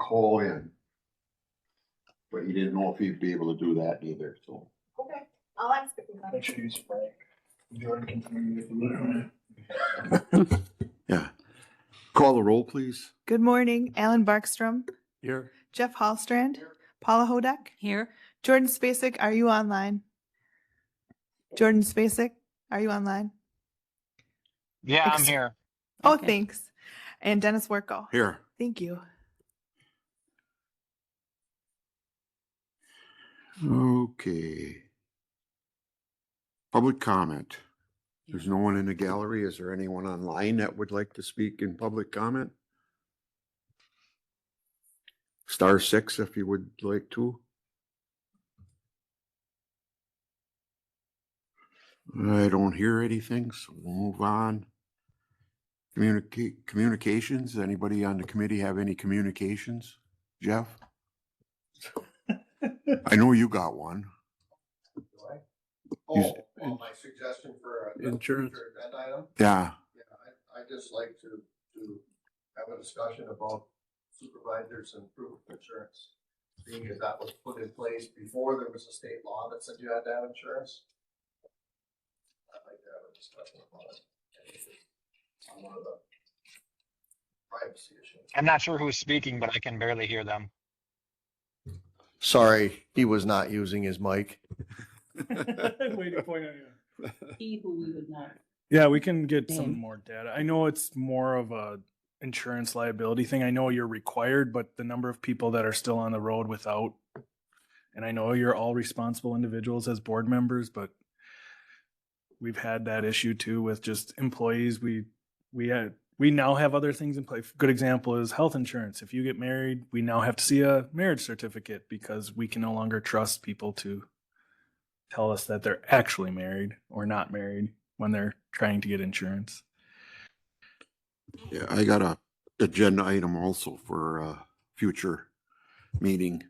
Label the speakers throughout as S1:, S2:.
S1: call in. But he didn't know if he'd be able to do that either, so.
S2: Okay, I'll ask if we
S3: Make sure you spray. Jordan can find you.
S1: Yeah. Call the roll, please.
S4: Good morning. Alan Barkstrom,
S1: Here.
S4: Jeff Hallstrand, Paula Hodak.
S5: Here.
S4: Jordan Spacek, are you online? Jordan Spacek, are you online?
S6: Yeah, I'm here.
S4: Oh,
S5: Okay.
S4: thanks. And Dennis Workle.
S1: Here.
S4: Thank you.
S1: Okay. Public comment. There's no one in the gallery. Is there anyone online that would like to speak in public comment? *6 if you would like to. I don't hear anything, so we'll move on. Communications. Anybody on the committee have any communications? Jeff? I know you got one.
S7: Oh, my suggestion for a
S1: Insurance.
S7: future event item?
S1: Yeah.
S7: Yeah, I just like to have a discussion about supervisors and proof of insurance. Being as that was put in place before there was a state law that said you had to have insurance. I'd like to have a discussion about it. On one of the privacy issues.
S6: I'm not sure who's speaking, but I can barely hear them.
S8: Sorry, he was not using his mic.
S3: Way to point on you.
S5: He who we would not.
S3: Yeah, we can get some
S5: Name.
S3: more data. I know it's more of a insurance liability thing. I know you're required, but the number of people that are still on the road without, and I know you're all responsible individuals as board members, but we've had that issue too with just employees. We now have other things in place. Good example is health insurance. If you get married, we now have to see a marriage certificate because we can no longer trust people to tell us that they're actually married or not married when they're trying to get insurance.
S1: Yeah, I got a agenda item also for a future meeting.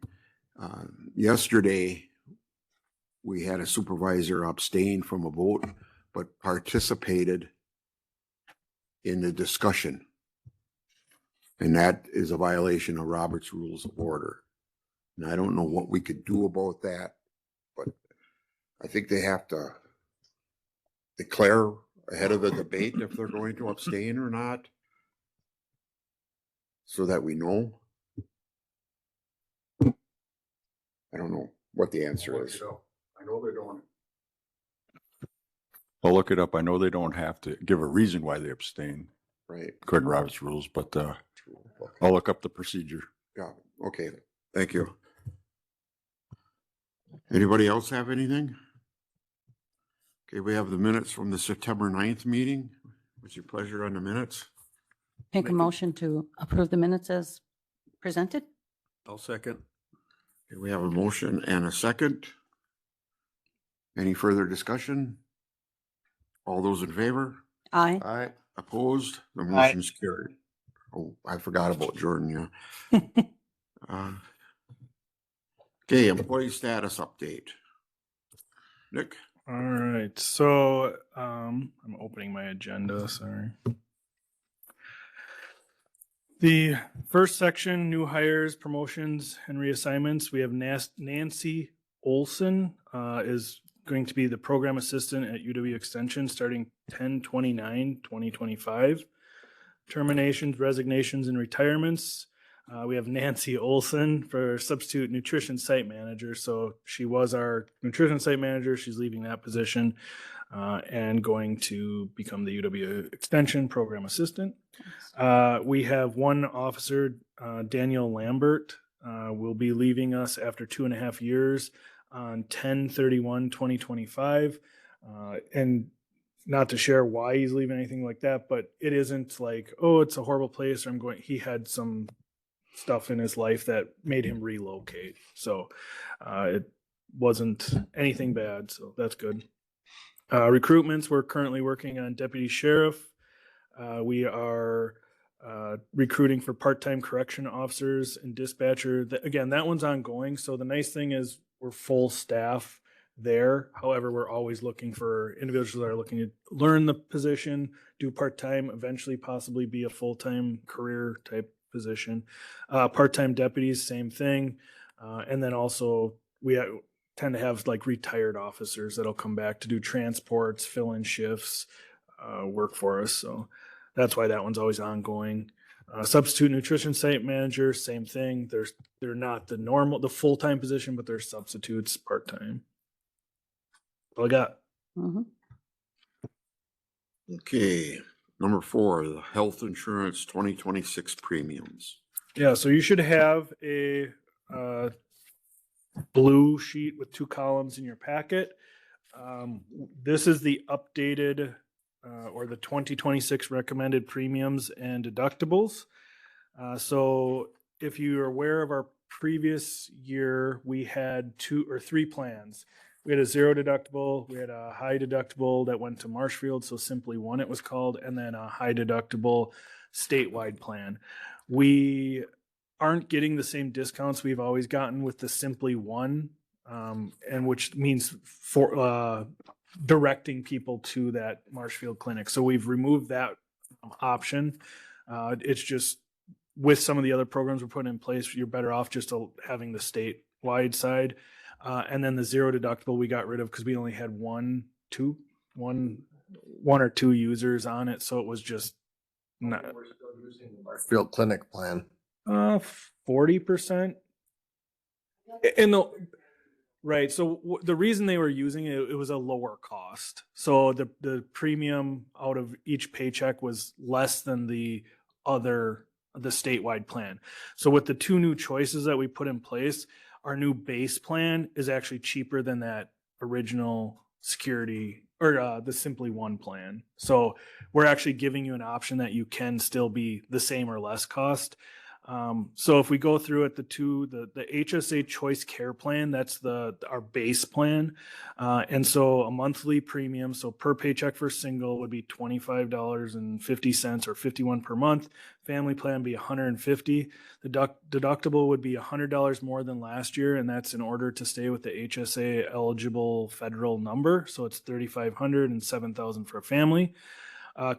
S1: Yesterday, we had a supervisor abstain from a vote, but participated in the discussion. And that is a violation of Robert's Rules of Order. And I don't know what we could do about that, but I think they have to declare ahead of the debate if they're going to abstain or not, so that we know. I don't know what the answer is.
S7: I know they're doing it.
S9: I'll look it up. I know they don't have to give a reason why they abstain,
S1: Right.
S9: according to Robert's rules, but I'll look up the procedure.
S1: Yeah, okay, thank you. Anybody else have anything? Okay, we have the minutes from the September 9th meeting. What's your pleasure on the minutes?
S5: Make a motion to approve the minutes as presented.
S9: I'll second.
S1: Okay, we have a motion and a second. Any further discussion? All those in favor?
S5: Aye.
S1: Aye. Opposed? The motion's carried. Oh, I forgot about Jordan, yeah. Okay, employee status update. Nick?
S3: All right, so I'm opening my agenda, sorry. The first section, new hires, promotions, and reassignments. We have Nancy Olson is going to be the program assistant at UW Extension starting 10/29/2025. Terminations, resignations, and retirements. We have Nancy Olson for substitute nutrition site manager. So she was our nutrition site manager. She's leaving that position and going to become the UW Extension program assistant. We have one officer, Daniel Lambert, will be leaving us after 2.5 years on 10/31/2025. And not to share why he's leaving, anything like that, but it isn't like, oh, it's a horrible place, or he had some stuff in his life that made him relocate. So it wasn't anything bad. So that's good. Recruitments, we're currently working on deputy sheriff. We are recruiting for part-time correction officers and dispatcher. Again, that one's ongoing. So the nice thing is we're full staff there. However, we're always looking for individuals that are looking to learn the position, do part-time, eventually possibly be a full-time career type position. Part-time deputies, same thing. And then also tend to have like retired officers that'll come back to do transports, fill in shifts, work for us. So that's why that one's always ongoing. Substitute nutrition site manager, same thing. They're not the full-time position, but they're substitutes part-time. All I got.
S5: Mhm.
S1: Okay, number 4, the health insurance 2026 premiums.
S3: Yeah, so you should have a blue sheet with 2 columns in your packet. This is the updated or the 2026 recommended premiums and deductibles. So if you're aware of our previous year, we had 2 or 3 plans. We had a 0 deductible, we had a high deductible that went to Marshfield, so Simply One it was called, and then a high deductible statewide plan. We aren't getting the same discounts we've always gotten with the Simply One, and which means for directing people to that Marshfield clinic. So we've removed that option. It's just with some of the other programs we're putting in place, you're better off just having the statewide side. And then the 0 deductible we got rid of because we only had one or two users on it. So it was just not
S7: We're still using the Marshfield Clinic plan.
S3: 40%. And right. So the reason they were using it, it was a lower cost. So the premium out of each paycheck was less than the statewide plan. So with the 2 new choices that we put in place, our new base plan is actually cheaper than that original security or the Simply One plan. So we're actually giving you an option that you can still be the same or less cost. So if we go through it, the HSA Choice Care Plan, that's our base plan. And so a monthly premium, so per paycheck for single would be $25.50 or $51 per month. Family plan would be $150. The deductible would be $100 more than last year, and that's in order to stay with the HSA eligible federal number. So it's $3,500 and $7,000 for a family.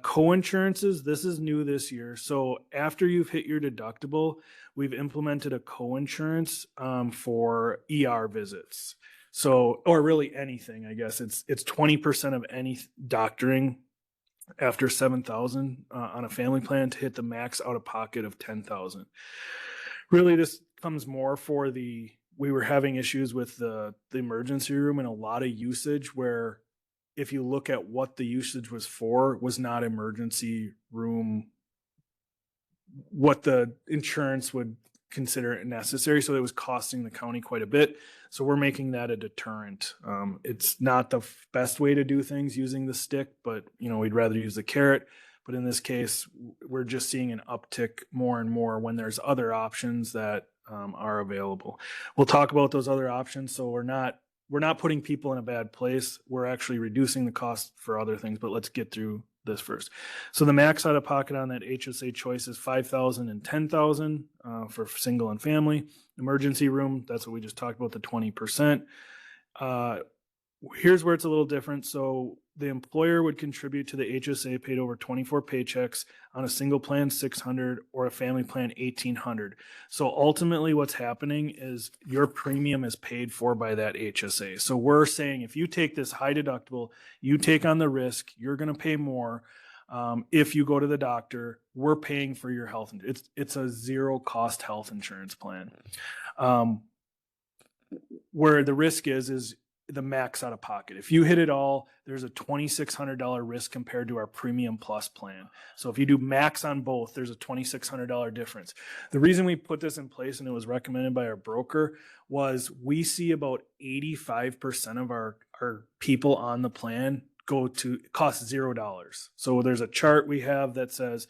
S3: Co-insurances, this is new this year. So after you've hit your deductible, we've implemented a co-insurance for ER visits. So, or really anything, I guess. It's 20% of any doctoring after $7,000 on a family plan to hit the max out of pocket of $10,000. Really, this comes more for we were having issues with the emergency room and a lot of usage where if you look at what the usage was not emergency room, what the insurance would consider it necessary. So it was costing the county quite a bit. So we're making that a deterrent. It's not the best way to do things using the stick, but we'd rather use the carrot. But in this case, we're just seeing an uptick more and more when there's other options that are available. We'll talk about those other options. So we're not putting people in a bad place. We're actually reducing the cost for other things, but let's get through this first. So the max out of pocket on that HSA choice is $5,000 and $10,000 for single and family. Emergency room, that's what we just talked about, the 20%. Here's where it's a little different. So the employer would contribute to the HSA paid over 24 paychecks on a single plan, $600, or a family plan, $1,800. So ultimately what's happening is your premium is paid for by that HSA. So we're saying if you take this high deductible, you take on the risk, you're going to pay more. If you go to the doctor, we're paying for your health. It's a 0 cost health insurance plan. Where the risk is the max out of pocket. If you hit it all, there's a $2,600 risk compared to our premium plus plan. So if you do max on both, there's a $2,600 difference. The reason we put this in place, and it was recommended by our broker, was we see about 85% of our people on the plan cost $0. So there's a chart we have that says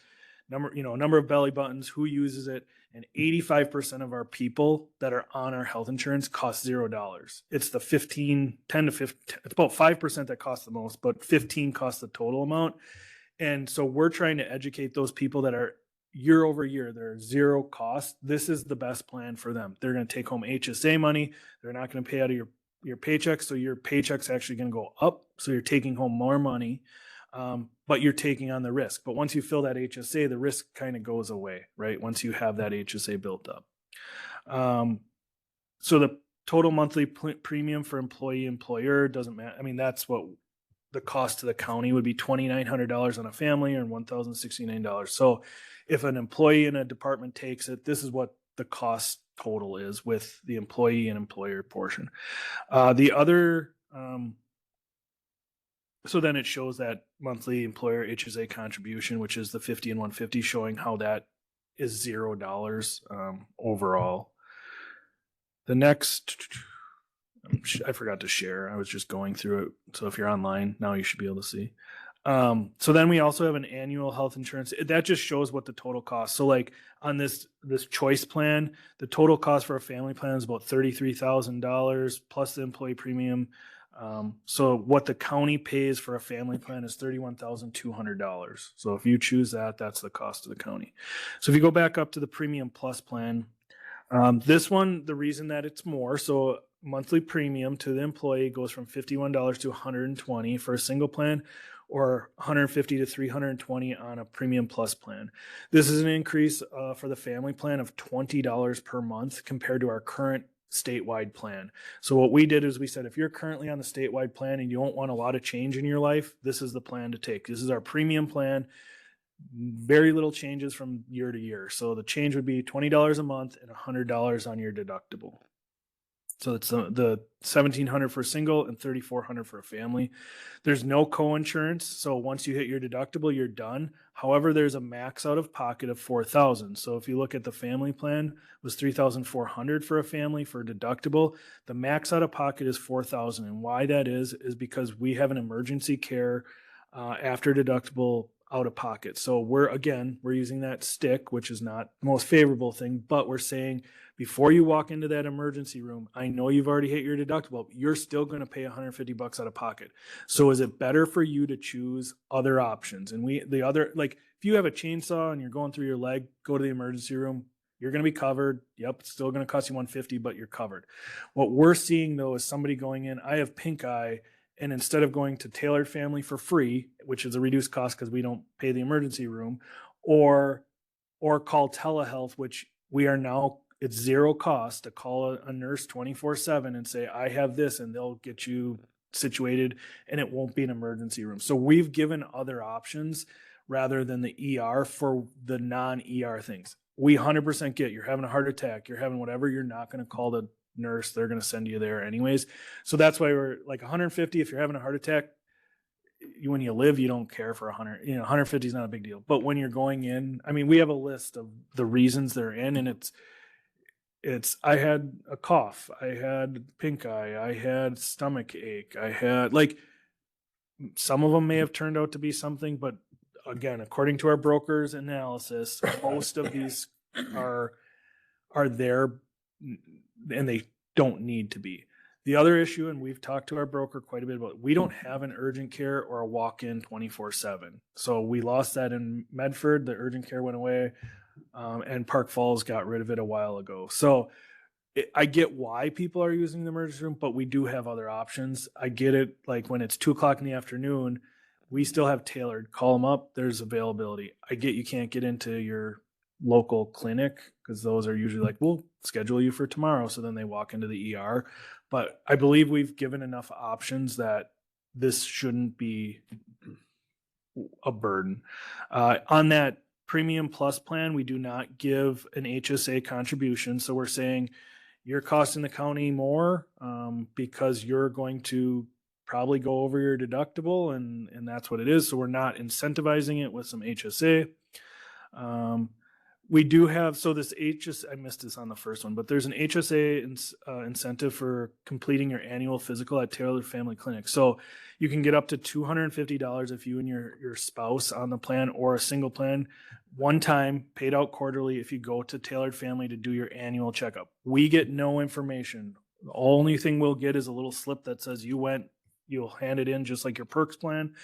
S3: number of belly buttons, who uses it, and 85% of our people that are on our health insurance cost $0. It's the 10 to 15, it's about 5% that costs the most, but 15 costs the total amount. And so we're trying to educate those people that are year over year, they're 0 cost. This is the best plan for them. They're going to take home HSA money. They're not going to pay out of your paycheck. So your paycheck's actually going to go up. So you're taking home more money. But you're taking on the risk. But once you fill that HSA, the risk kind of goes away, right? Once you have that HSA built up. So the total monthly premium for employee employer doesn't matter. I mean, that's what the cost to the county would be, $2,900 on a family and $1,069. So if an employee in a department takes it, this is what the cost total is with the employee and employer portion. The other, so then it shows that monthly employer HSA contribution, which is the 50 and 150, showing how that is $0 overall. The next, I forgot to share. I was just going through it. So if you're online now, you should be able to see. So then we also have an annual health insurance. That just shows what the total cost. So like on this choice plan, the total cost for a family plan is about $33,000 plus the employee premium. So what the county pays for a family plan is $31,200. So if you choose that, that's the cost of the county. So if you go back up to the premium plus plan, this one, the reason that it's more, so monthly premium to the employee goes from $51 to $120 for a single plan, or $150 to $320 on a premium plus plan. This is an increase for the family plan of $20 per month compared to our current statewide plan. So what we did is we said, if you're currently on the statewide plan and you don't want a lot of change in your life, this is the plan to take. This is our premium plan. Very little changes from year to year. So the change would be $20 a month and $100 on your deductible. So it's the $1,700 for a single and $3,400 for a family. There's no co-insurance. So once you hit your deductible, you're done. However, there's a max out of pocket of $4,000. So if you look at the family plan, it was $3,400 for a family for deductible. The max out of pocket is $4,000. And why that is because we have an emergency care after deductible out of pocket. So we're using that stick, which is not the most favorable thing, but we're saying before you walk into that emergency room, I know you've already hit your deductible, you're still going to pay $150 out of pocket. So is it better for you to choose other options? And if you have a chainsaw and you're going through your leg, go to the emergency room, you're going to be covered. Yep. It's still going to cost you $150, but you're covered. What we're seeing though, is somebody going in, I have pink eye, and instead of going to Tailored Family for free, which is a reduced cost because we don't pay the emergency room, or call telehealth, which we are now, it's zero cost to call a nurse 24/7 and say, I have this, and they'll get you situated and it won't be an emergency room. So we've given other options rather than the ER for the non-ER things. We 100% get you're having a heart attack, you're having whatever, you're not going to call the nurse, they're going to send you there anyways. So that's why we're like 150 if you're having a heart attack. When you live, you don't care for 100, 150 is not a big deal. But when you're going in, I mean, we have a list of the reasons they're in, and it's I had a cough, I had pink eye, I had stomach ache, I had, like, some of them may have turned out to be something, but again, according to our broker's analysis, most of these are there and they don't need to be. The other issue, and we've talked to our broker quite a bit about, we don't have an urgent care or a walk-in 24/7. So we lost that in Medford. The urgent care went away, and Park Falls got rid of it a while ago. So I get why people are using the emergency room, but we do have other options. I get it. Like when it's 2:00 in the afternoon, we still have Tailored. Call them up. There's availability. I get you can't get into your local clinic because those are usually like, we'll schedule you for tomorrow. So then they walk into the ER. But I believe we've given enough options that this shouldn't be a burden. On that Premium Plus plan, we do not give an HSA contribution. So we're saying you're costing the county more because you're going to probably go over your deductible, and that's what it is. So we're not incentivizing it with some HSA. We do have, so this I missed this on the first one, but there's an HSA incentive for completing your annual physical at Tailored Family Clinic. So you can get up to $250 if you and your spouse on the plan or a single plan, one time paid out quarterly if you go to Tailored Family to do your annual checkup. We get no information. The only thing we'll get is a little slip that says you went. You'll hand it in just like your perks plan.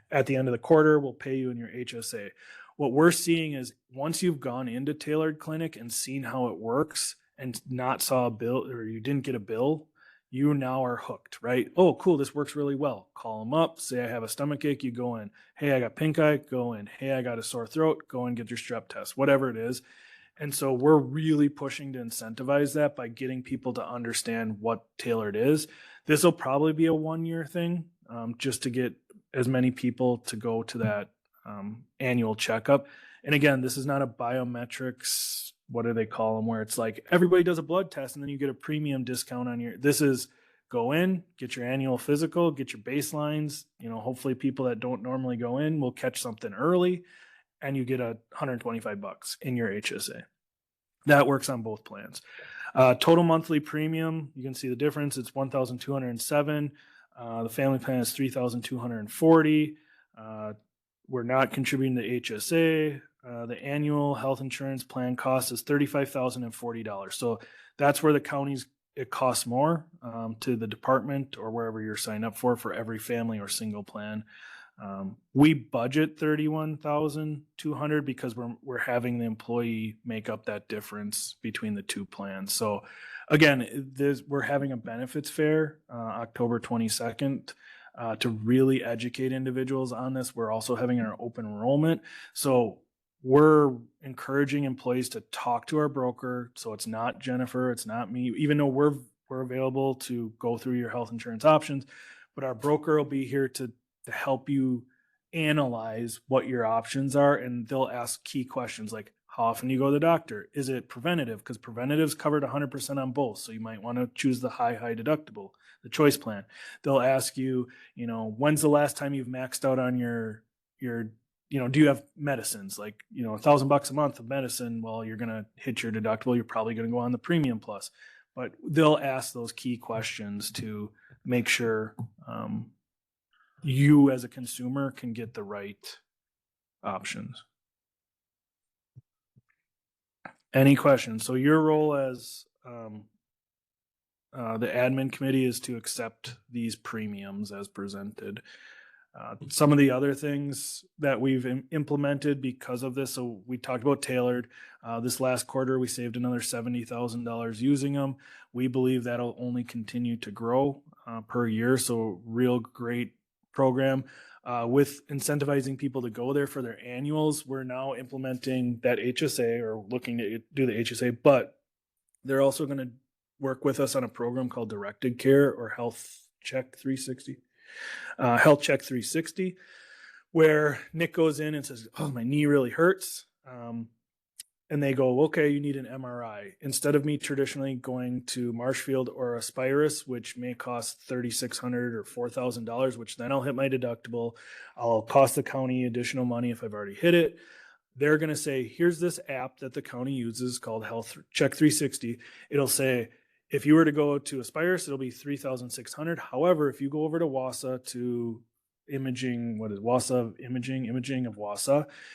S3: At the end of the quarter, we'll pay you in your HSA. What we're seeing is once you've gone into Tailored Clinic and seen how it works and not saw a bill, or you didn't get a bill, you now are hooked, right? Oh, cool, this works really well. Call them up, say I have a stomach ache, you go in. Hey, I got pink eye, go in. Hey, I got a sore throat, go and get your strep test, whatever it is. And so we're really pushing to incentivize that by getting people to understand what tailored is. This will probably be a 1-year thing, just to get as many people to go to that annual checkup. And again, this is not a biometrics, what do they call them, where it's like everybody does a blood test and then you get a premium discount on your, this is go in, get your annual physical, get your baselines. Hopefully people that don't normally go in will catch something early and you get $125 in your HSA. That works on both plans. Total monthly premium, you can see the difference. It's $1,207. The family plan is $3,240. We're not contributing to HSA. The annual health insurance plan cost is $35,040. So that's where the counties, it costs more to the department or wherever you're signed up for every family or single plan. We budget $31,200 because we're having the employee make up that difference between the two plans. So again, we're having a benefits fair October 22nd to really educate individuals on this. We're also having our open enrollment. So we're encouraging employees to talk to our broker. So it's not Jennifer, it's not me, even though we're available to go through your health insurance options, but our broker will be here to help you analyze what your options are. And they'll ask key questions like, how often do you go to the doctor? Is it preventative? Because preventative's covered 100% on both. So you might want to choose the high deductible, the choice plan. They'll ask you, when's the last time you've maxed out on your do you have medicines like, $1,000 a month of medicine? Well, you're going to hit your deductible. You're probably going to go on the premium plus, but they'll ask those key questions to make sure you as a consumer can get the right options. Any questions? So your role as the admin committee is to accept these premiums as presented. Some of the other things that we've implemented because of this, so we talked about tailored. This last quarter, we saved another $70,000 using them. We believe that'll only continue to grow per year. So real great program. With incentivizing people to go there for their annuals, we're now implementing that HSA or looking to do the HSA, but they're also going to work with us on a program called Directed Care or Health Check 360. Health Check 360, where Nick goes in and says, oh, my knee really hurts. And they go, okay, you need an MRI. Instead of me traditionally going to Marshfield or Aspirus, which may cost $3,600 or $4,000, which then I'll hit my deductible. I'll cost the county additional money if I've already hit it. They're going to say, here's this app that the county uses called Health Check 360. It'll say, if you were to go to Aspirus, it'll be $3,600. However, if you go over to WASA to imaging of WASA,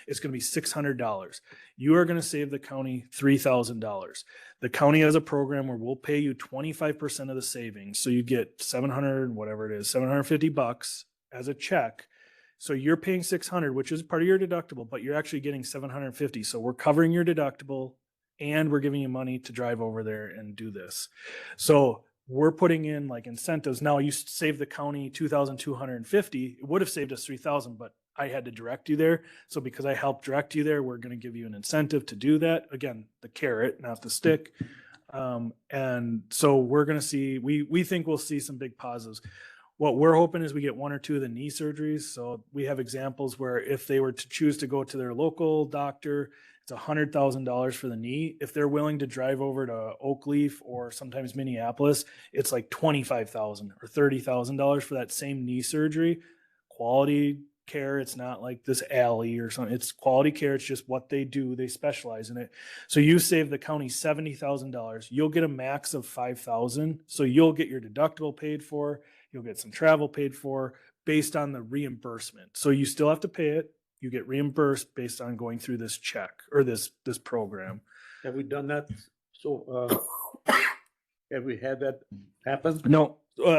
S3: it's going to be $600. You are going to save the county $3,000. The county has a program where we'll pay you 25% of the savings. So you get $750 as a check. So you're paying $600, which is part of your deductible, but you're actually getting $750. So we're covering your deductible and we're giving you money to drive over there and do this. So we're putting in like incentives. Now you save the county $2,250. It would have saved us $3,000, but I had to direct you there. So because I helped direct you there, we're going to give you an incentive to do that. Again, the carrot, not the stick. And so we're going to see, we think we'll see some big positives. What we're hoping is we get 1 or 2 of the knee surgeries. So we have examples where if they were to choose to go to their local doctor, it's $100,000 for the knee. If they're willing to drive over to Oakleaf or sometimes Minneapolis, it's like $25,000 or $30,000 for that same knee surgery. Quality care. It's not like this alley or something. It's quality care. It's just what they do. They specialize in it. So you save the county $70,000. You'll get a max of $5,000. So you'll get your deductible paid for. You'll get some travel paid for based on the reimbursement. So you still have to pay it. You get reimbursed based on going through this check or this program.
S10: Have we done that? So have we had that happen?
S3: No,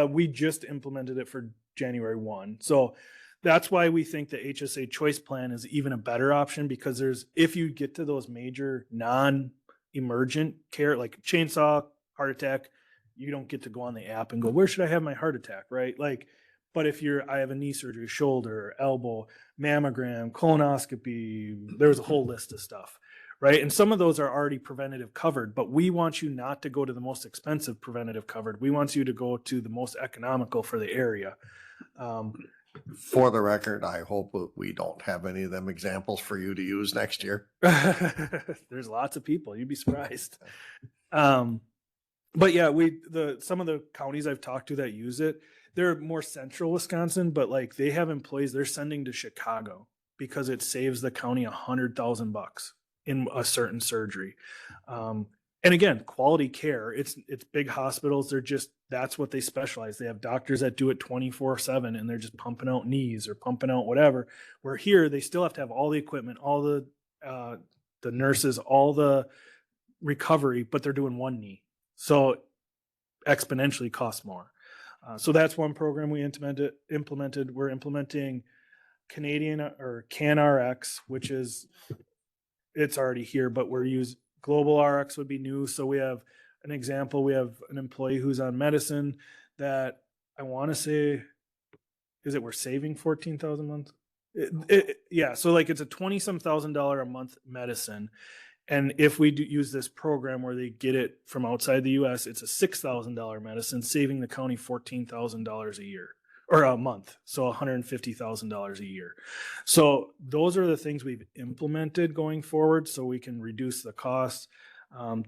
S3: we just implemented it for January 1. So that's why we think the HSA choice plan is even a better option, because if you get to those major non-emergent care, like chainsaw, heart attack, You don't get to go on the app and go, where should I have my heart attack? Right. Like, but if I have a knee surgery, shoulder, elbow, mammogram, colonoscopy, there's a whole list of stuff. Right. And some of those are already preventative covered, but we want you not to go to the most expensive preventative covered. We want you to go to the most economical for the area.
S8: For the record, I hope that we don't have any of them examples for you to use next year.
S3: There's lots of people. You'd be surprised. But yeah, some of the counties I've talked to that use it, they're more central Wisconsin, but like they have employees they're sending to Chicago because it saves the county $100,000 in a certain surgery. And again, quality care. It's big hospitals. That's what they specialize. They have doctors that do it 24/7 and they're just pumping out knees or pumping out whatever. Where here they still have to have all the equipment, all the nurses, all the recovery, but they're doing one knee. So exponentially costs more. So that's one program we implemented. We're implementing Canadian or CanRx, which it's already here, but Global RX would be new. So we have an example. We have an employee who's on medicine that I want to say, we're saving 14,000 a month? Yeah. So like it's a 20-some thousand a month medicine. And if we use this program where they get it from outside the US, it's a $6,000 medicine, saving the county $14,000 a year or a month. So $150,000 a year. So those are the things we've implemented going forward so we can reduce the costs.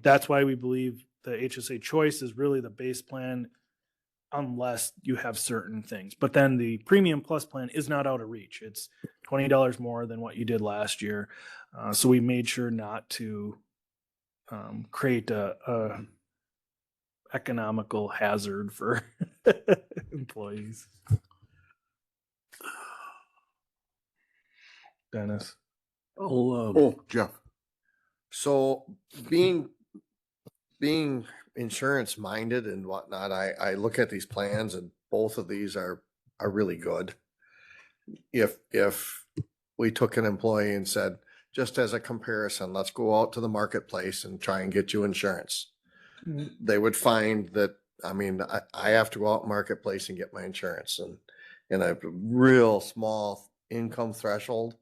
S3: That's why we believe the HSA Choice is really the base plan unless you have certain things. But then the Premium Plus plan is not out of reach. It's $20 more than what you did last year. So we made sure not to create a economical hazard for employees. Dennis.
S1: Oh, Jeff.
S8: So being insurance minded and whatnot, I look at these plans and both of these are really good. If we took an employee and said, just as a comparison, let's go out to the marketplace and try and get you insurance. They would find that, I have to go out marketplace and get my insurance and a real small income threshold,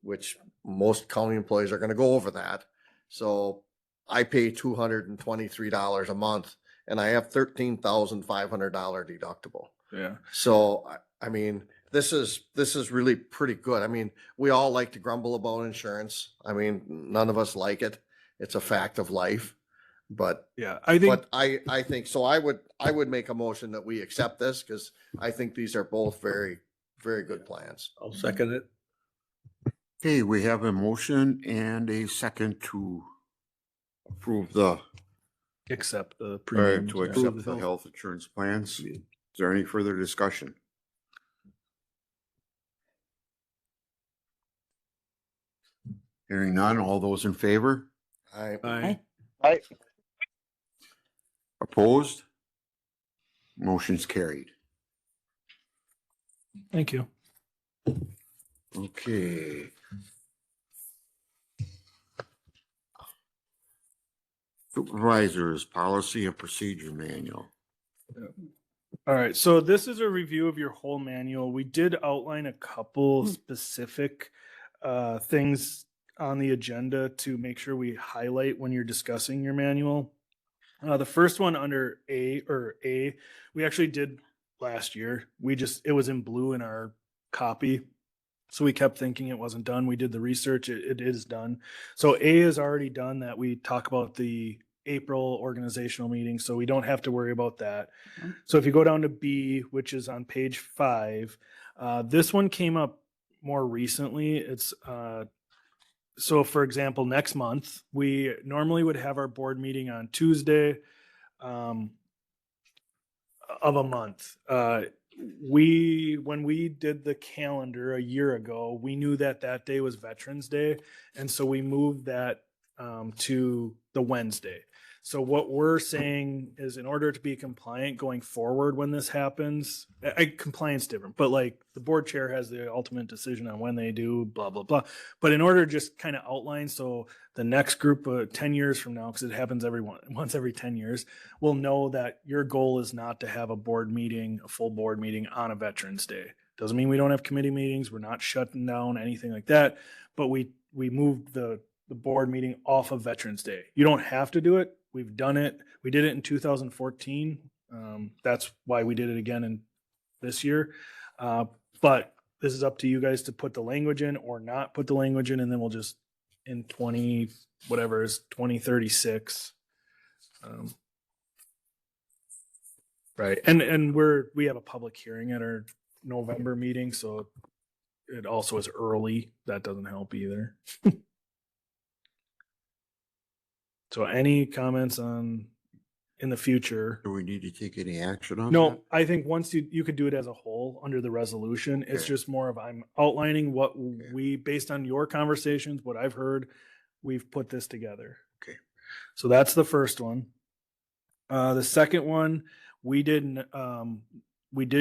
S8: which most county employees are going to go over that. So I pay $223 a month and I have $13,500 deductible.
S3: Yeah.
S8: So, this is really pretty good. We all like to grumble about insurance. None of us like it. It's a fact of life. But
S3: yeah, I think
S8: I think so. I would make a motion that we accept this because I think these are both very, very good plans.
S10: I'll second it.
S1: Okay, we have a motion and a second to approve
S3: accept the premiums.
S1: to accept the health insurance plans. Is there any further discussion? Hearing none, all those in favor?
S10: Aye.
S1: Opposed? Motion's carried.
S3: Thank you.
S1: Okay. Supervisors, policy and procedure manual.
S3: All right, so this is a review of your whole manual. We did outline a couple specific things on the agenda to make sure we highlight when you're discussing your manual. The first one under A, we actually did last year. It was in blue in our copy. So we kept thinking it wasn't done. We did the research. It is done. So A is already done, that we talk about the April organizational meeting. So we don't have to worry about that.
S5: Mhm.
S3: So if you go down to B, which is on page 5, this one came up more recently. It's so for example, next month, we normally would have our board meeting on Tuesday of a month. When we did the calendar a year ago, we knew that day was Veterans Day. And so we moved that to the Wednesday. So what we're saying is in order to be compliant going forward when this happens, compliance different, but like the board chair has the ultimate decision on when they do blah, blah, blah. But in order to just kind of outline, so the next group of 10 years from now, because it happens once every 10 years, will know that your goal is not to have a board meeting, a full board meeting on a Veterans Day. Doesn't mean we don't have committee meetings. We're not shutting down anything like that, but we moved the board meeting off of Veterans Day. You don't have to do it. We've done it. We did it in 2014. That's why we did it again in this year. But this is up to you guys to put the language in or not put the language in, and then we'll just in 2036. Right. And we have a public hearing at our November meeting, so it also is early. That doesn't help either. So any comments on in the future?
S1: Do we need to take any action on
S3: No,
S1: that?
S3: I think once you could do it as a whole under the resolution. It's
S1: Okay.
S3: just more of I'm outlining what we, based on your conversations, what I've heard, we've put this together.
S1: Okay.
S3: So that's the first one. The second one, we did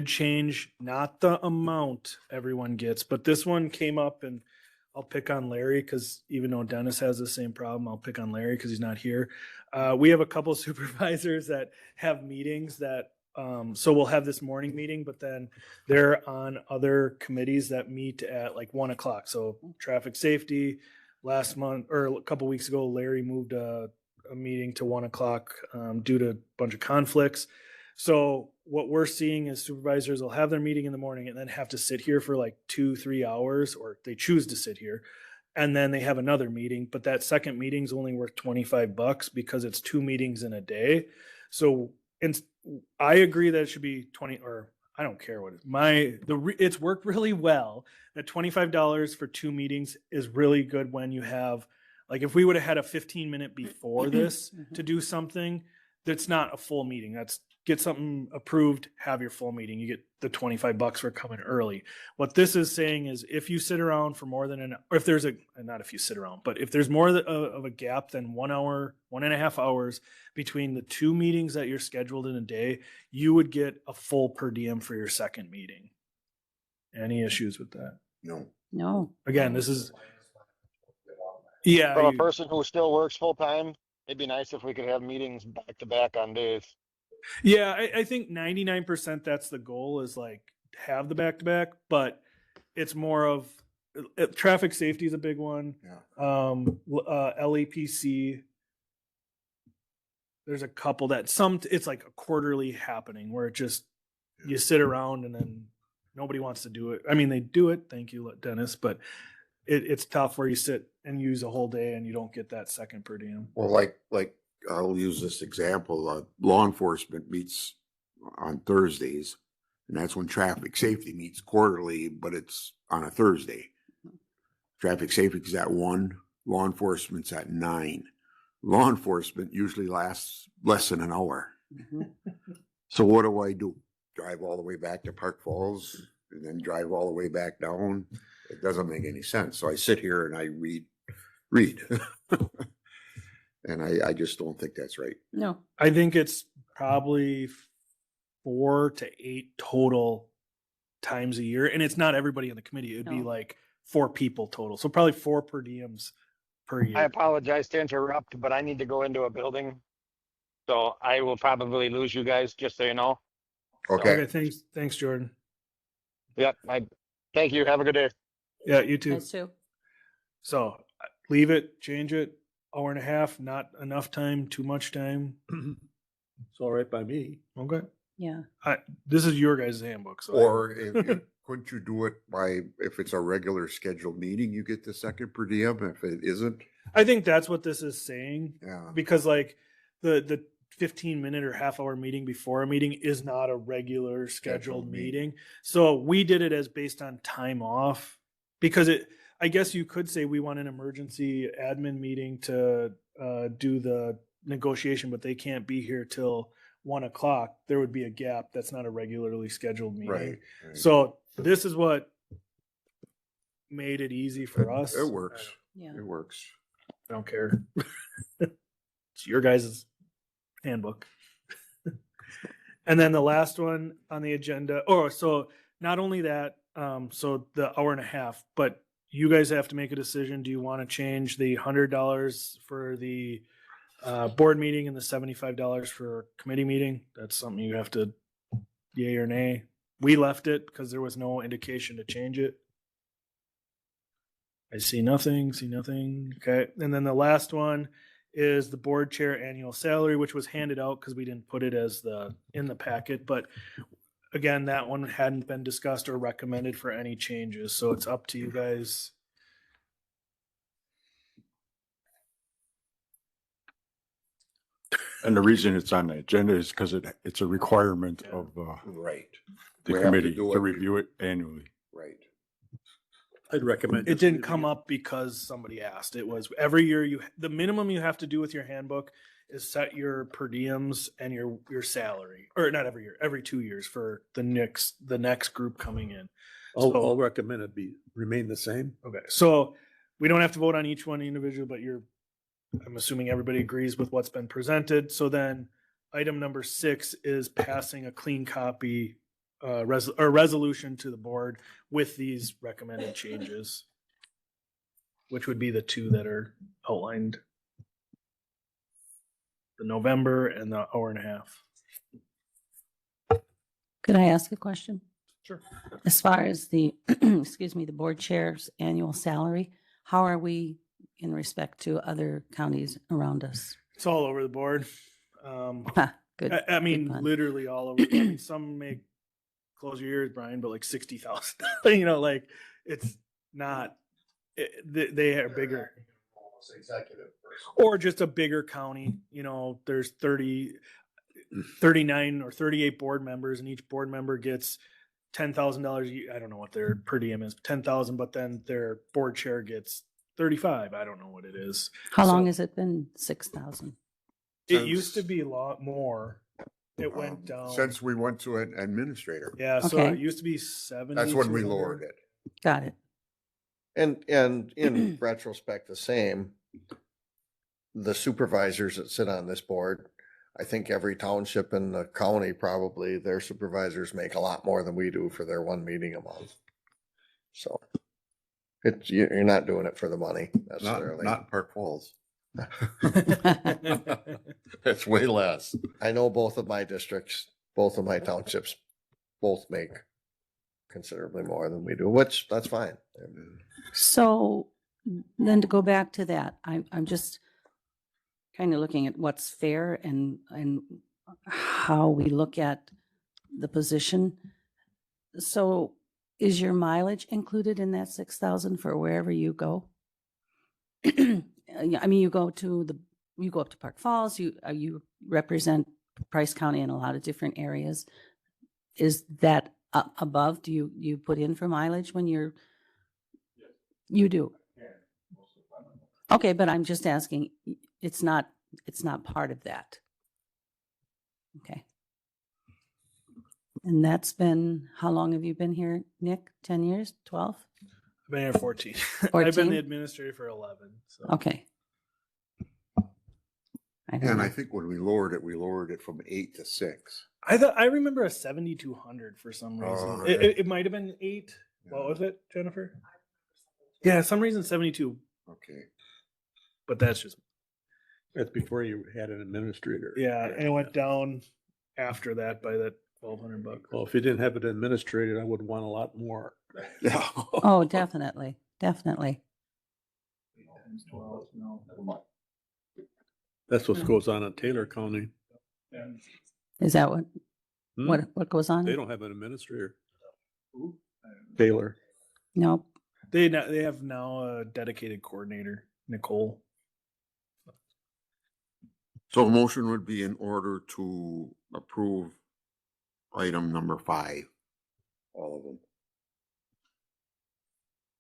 S3: change not the amount everyone gets, but this one came up, and I'll pick on Larry because even though Dennis has the same problem, I'll pick on Larry because he's not here. We have a couple supervisors that have meetings that, so we'll have this morning meeting, but then they're on other committees that meet at like 1:00. So traffic safety, last month or a couple weeks ago, Larry moved a meeting to 1:00 due to a bunch of conflicts. So what we're seeing is supervisors will have their meeting in the morning and then have to sit here for like 2-3 hours, or they choose to sit here. And then they have another meeting, but that second meeting is only worth $25 because it's 2 meetings in a day. So I agree that it should be 20, or I don't care what it is. It's worked really well. That $25 for 2 meetings is really good when you have, like if we would have had a 15-minute before this to do something, that's not a full meeting. That's get something approved, have your full meeting. You get the $25 for coming early. What this is saying is if you sit around for more than or if there's not if you sit around, but if there's more of a gap than 1 hour, 1.5 hours between the 2 meetings that you're scheduled in a day, you would get a full per diem for your second meeting. Any issues with that?
S1: No.
S5: No.
S3: Again, this is, yeah.
S6: From a person who still works full time, it'd be nice if we could have meetings back to back on days.
S3: Yeah, I think 99% that's the goal, is like have the back to back, but it's more of traffic safety is a big one.
S1: Yeah.
S3: LEPC. There's a couple that it's like a quarterly happening where it just you sit around and then nobody wants to do it. I mean, they do it. Thank you, Dennis, but it's tough where you sit and use a whole day and you don't get that second per diem.
S1: Well, like I'll use this example. Law enforcement meets on Thursdays, and that's when traffic safety meets quarterly, but it's on a Thursday. Traffic safety is at 1, law enforcement's at 9. Law enforcement usually lasts less than an hour. So what do? Drive all the way back to Park Falls and then drive all the way back down? It doesn't make any sense. So I sit here and I read. And I just don't think that's right.
S5: No.
S3: I think it's probably 4 to 8 total times a year. And it's not everybody on the committee. It'd be
S5: No.
S3: like 4 people total. So probably 4 per diems per year.
S6: I apologize to interrupt, but I need to go into a building. So I will probably lose you guys, just so you know.
S1: Okay.
S3: Okay, thanks, Jordan.
S6: Yep. Thank you. Have a good day.
S3: Yeah, you too.
S5: Us too.
S3: So leave it, change it, 1.5 hours, not enough time, too much time.
S10: It's all right by me.
S3: Okay.
S5: Yeah.
S3: This is your guys' handbook. So
S1: Or couldn't you do it if it's a regular scheduled meeting, you get the second per diem? If it isn't,
S3: I think that's what this is saying.
S1: yeah.
S3: Because like the 15-minute or half-hour meeting before a meeting is not a regular scheduled meeting. So we did it as based on time off, because I guess you could say we want an emergency admin meeting to do the negotiation, but they can't be here till 1:00. There would be a gap. That's not a regularly scheduled meeting.
S1: Right.
S3: So this is what made it easy for us.
S1: It works.
S5: Yeah.
S1: It works.
S3: I don't care. It's your guys' handbook. And then the last one on the agenda, so not only that, so the hour and a half, but you guys have to make a decision. Do you want to change the $100 for the board meeting and the $75 for committee meeting? That's something you have to yay or nay. We left it because there was no indication to change it. I see nothing. Okay. And then the last one is the board chair annual salary, which was handed out because we didn't put it as in the packet. But again, that one hadn't been discussed or recommended for any changes. So it's up to you guys.
S9: And the reason it's on the agenda is because it's a requirement of
S1: Right.
S9: the
S1: We have to
S9: committee
S1: do
S9: to
S1: it.
S9: review it annually.
S1: Right.
S10: I'd recommend.
S3: It
S10: just
S3: didn't
S10: leaving
S3: come
S10: it.
S3: up because somebody asked. It was every year the minimum you have to do with your handbook is set your per diems and your salary, or not every year, every 2 years for the next group coming in.
S10: I'll recommend it remain the same.
S3: Okay, so we don't have to vote on each one individually, but I'm assuming everybody agrees with what's been presented. So then item number 6 is passing a clean copy resolution to the board with these recommended changes, which would be the 2 that are outlined. The November and the hour and a half.
S5: Could I ask a question?
S3: Sure.
S5: As far as the, excuse me, the board chair's annual salary, how are we in respect to other counties around us?
S3: It's all over the board.
S5: Good.
S3: I mean,
S5: good pun.
S3: literally all over. I mean, some make, close your ears, Brian, but like 60,000. You know, like it's not. They are bigger,
S7: Almost executive person.
S3: or just a bigger county. You know, there's 39 or 38 board members, and each board member gets $10,000. I don't know what their per diem is, 10,000, but then their board chair gets 35. I don't know what it is.
S5: How long
S3: So-
S5: has it been 6,000?
S3: It used to be a lot more. It went
S1: Um,
S3: down.
S1: Since we went to an administrator.
S3: Yeah, so
S5: Okay.
S3: it used to be 70.
S1: That's when we lowered it.
S5: Got it.
S8: And in retrospect, the same, the supervisors that sit on this board, I think every township in the county, probably their supervisors make a lot more than we do for their one meeting a month. So you're not doing it for the money necessarily.
S1: Not Park Falls. It's way less.
S8: I know both of my districts, both of my townships, both make considerably more than we do, which that's fine.
S5: So then to go back to that, I'm just kind of looking at what's fair and how we look at the position. So is your mileage included in that 6,000 for wherever you go? I mean, you go up to Park Falls, you represent Price County in a lot of different areas. Is that above? Do you put in for mileage when you do? Okay, but I'm just asking, it's not part of that. Okay. And that's been, how long have you been here, Nick? 10 years, 12?
S3: I've been here 14. I've
S5: 14?
S3: been the administrator for 11. So.
S5: Okay. I don't
S1: And
S5: know.
S1: I think when we lowered it from 8 to 6.
S3: I remember a 7,200 for some reason.
S1: Oh,
S3: It might have been 8. What was it, Jennifer? Yeah, some reason 72.
S1: Okay.
S3: But that's just
S10: That's before you had an administrator.
S3: yeah, and it went down after that by that $1,200.
S10: Well, if you didn't have an administrator, I would want a lot more.
S1: Yeah.
S5: Oh, definitely, definitely.
S10: That's what goes on in Taylor County.
S5: Is that what,
S10: Hmm?
S5: what goes on?
S10: They don't have an administrator. Taylor.
S5: Nope.
S3: They have now a dedicated coordinator, Nicole.
S1: So a motion would be in order to approve item number 5. All of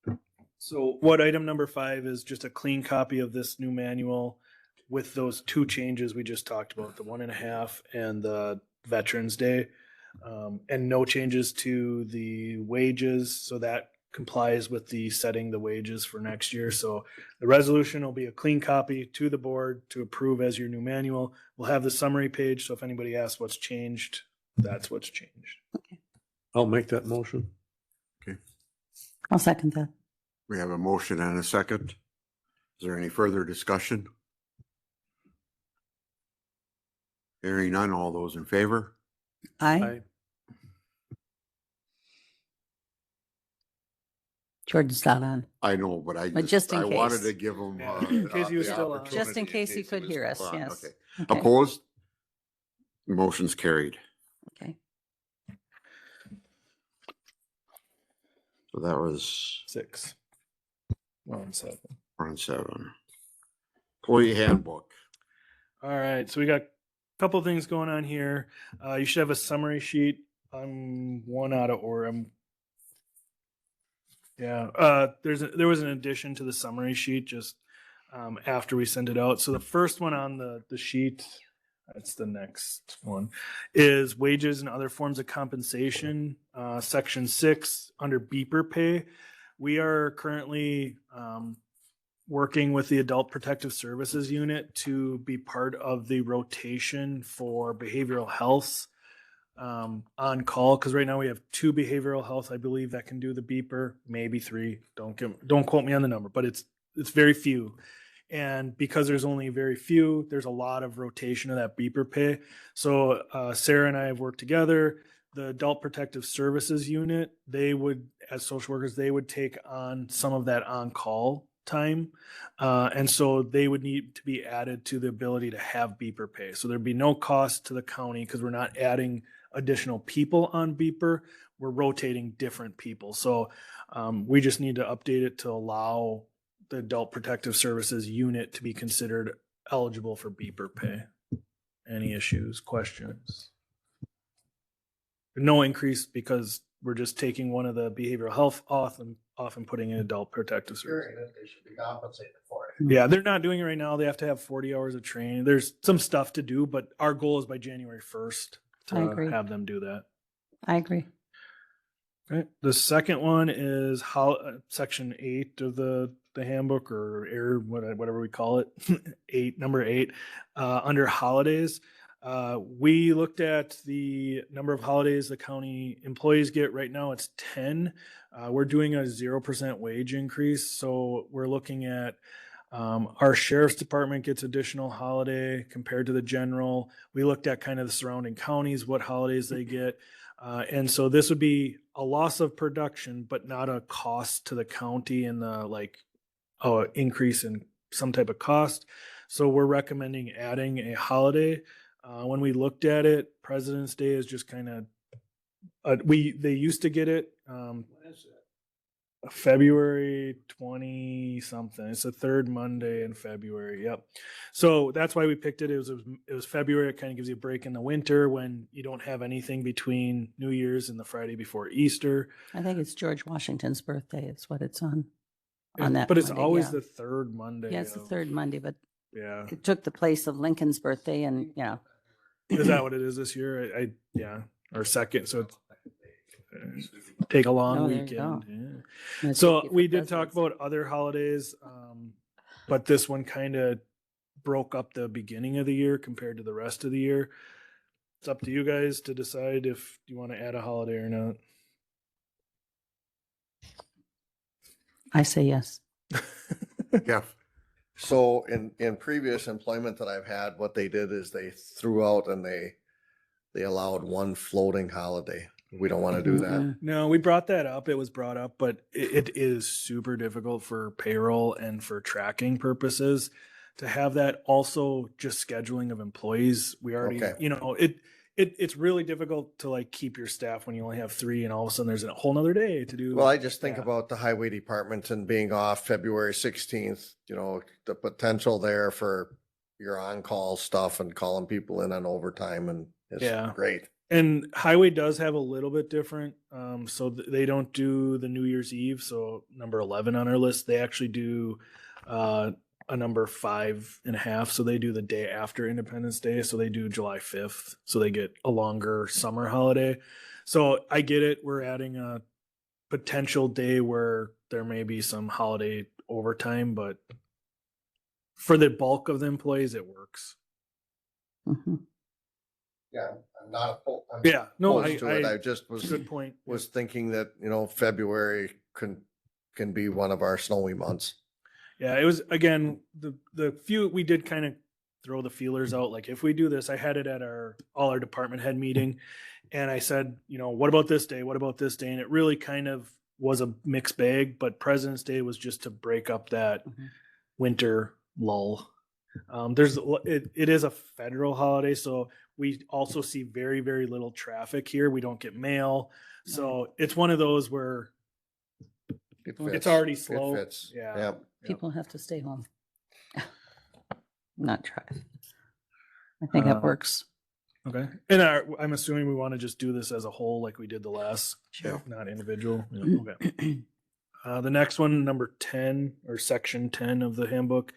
S1: them.
S3: So what item number 5 is just a clean copy of this new manual with those 2 changes we just talked about, the 1.5 and the Veterans Day. And no changes to the wages, so that complies with the setting the wages for next year. So the resolution will be a clean copy to the board to approve as your new manual. We'll have the summary page. So if anybody asks what's changed, that's what's changed.
S10: I'll make that motion.
S5: I'll second that.
S1: We have a motion and a second. Is there any further discussion? Hearing none, all those in favor?
S5: Aye. Jordan's not on.
S1: I know, but
S5: But just in
S1: I wanted
S5: case.
S1: to give them.
S3: Yeah, in case he was still on.
S5: Just in case he could hear us, yes.
S1: Okay.
S5: Okay.
S1: Opposed? Motion's carried.
S5: Okay.
S1: So that was
S3: 6. 1, 7.
S1: on 7. Employee handbook.
S3: All right, so we got a couple things going on here. You should have a summary sheet. I'm one out of order. There was an addition to the summary sheet just after we sent it out. So the first one on the sheet, that's the next one, is wages and other forms of compensation, section 6 under beeper pay. We are currently working with the Adult Protective Services Unit to be part of the rotation for behavioral health on call, because right now we have 2 behavioral health, I believe, that can do the beeper, maybe 3. Don't quote me on the number, but it's very few. And because there's only very few, there's a lot of rotation of that beeper pay. So Sarah and I have worked together. The Adult Protective Services Unit, they would, as social workers, they would take on some of that on-call time. And so they would need to be added to the ability to have beeper pay. So there'd be no cost to the county because we're not adding additional people on beeper. We're rotating different people. So we just need to update it to allow the Adult Protective Services Unit to be considered eligible for beeper pay. Any issues, questions? No increase because we're just taking one of the behavioral health off and putting in Adult Protective Services.
S7: Hearing it, they should be compensated for it.
S3: Yeah, they're not doing it right now. They have to have 40 hours of training. There's some stuff to do, but our goal is by January 1st
S5: I agree.
S3: to have them do that.
S5: I agree.
S3: Right. The second one is section 8 of the handbook, or whatever we call it, number 8, under holidays. We looked at the number of holidays the county employees get. Right now it's 10. We're doing a 0% wage increase. So we're looking at our sheriff's department gets additional holiday compared to the general. We looked at kind of the surrounding counties, what holidays they get. And so this would be a loss of production, but not a cost to the county in the increase in some type of cost. So we're recommending adding a holiday. When we looked at it, President's Day is just kind of, they used to get it February 20 something. It's the 3rd Monday in February. Yep. So that's why we picked it. It was February. It kind of gives you a break in the winter when you don't have anything between New Year's and the Friday before Easter.
S5: I think it's George Washington's birthday is what it's on that.
S3: But it's
S5: Monday,
S3: always
S5: yeah.
S3: the 3rd Monday.
S5: Yeah, it's the
S3: of-
S5: 3rd Monday, but
S3: Yeah.
S5: it took the place of Lincoln's birthday and,
S3: Is that what it is this year? Yeah. Or second. So it's, take a long
S5: Oh, there you
S3: weekend.
S5: go.
S3: Yeah.
S5: it's
S3: So
S5: 50 for
S3: we did talk
S5: presidents.
S3: about other holidays, but this one kind of broke up the beginning of the year compared to the rest of the year. It's up to you guys to decide if you want to add a holiday or not.
S5: I say yes.
S1: Jeff,
S8: So in previous employment that I've had, what they did is they threw out and they allowed one floating holiday. We don't want to do that.
S5: Mm-mm.
S3: No, we brought that up. It was brought up, but it is super difficult for payroll and for tracking purposes to have that. Also, just scheduling of employees. We already,
S8: Okay.
S3: It's really difficult to keep your staff when you only have 3, and all of a sudden there's a whole nother day to do.
S8: Well, I just think
S3: Yeah.
S8: about the highway department and being off February 16th, the potential there for your on-call stuff and calling people in on overtime, and it's
S3: Yeah.
S8: great.
S3: And highway does have a little bit different. So they don't do the New Year's Eve. So number 11 on our list, they actually do a number 5.5. So they do the day after Independence Day. So they do July 5th. So they get a longer summer holiday. So I get it. We're adding a potential day where there may be some holiday overtime, but for the bulk of the employees, it works.
S5: Mhm.
S7: Yeah, I'm not, I'm
S3: Yeah, no,
S8: opposed to it. I
S3: I,
S8: just was,
S3: good point.
S8: was thinking that, February can be one of our snowy months.
S3: Yeah, it was again the few we did kind of throw the feelers out. Like if we do this, I had it at all our department head meeting, and I said, what about this day? What about this day? And it really kind of was a mixed bag. But President's Day was just to break up that
S5: Mhm.
S3: winter lull. It is a federal holiday, so we also see very, very little traffic here. We don't get mail, so it's one of those where
S8: It
S5: Well,
S3: it's
S8: fits.
S3: already
S8: It
S3: slow.
S8: fits.
S3: Yeah.
S8: Yep.
S5: People have to stay home. Not drive. I think that
S3: Uh,
S5: works.
S3: Okay. And I'm assuming we want to just do this as a whole, like we did the last,
S5: Sure.
S3: not individual. Yeah, okay. The next one, number 10 or section 10 of the handbook,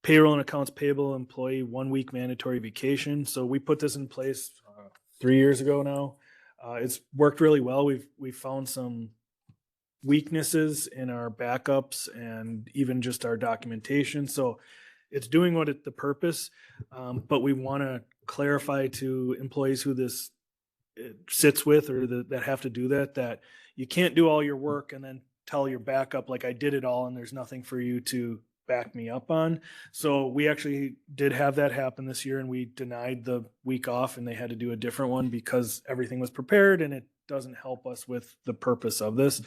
S3: payroll and accounts payable employee 1 week mandatory vacation. So we put this in place 3 years ago now. It's worked really well. We've found some weaknesses in our backups and even just our documentation. So it's doing the purpose, but we want to clarify to employees who this sits with or that have to do that you can't do all your work and then tell your backup like I did it all and there's nothing for you to back me up on. So we actually did have that happen this year, and we denied the week off and they had to do a different one because everything was prepared and it doesn't help us with the purpose of this.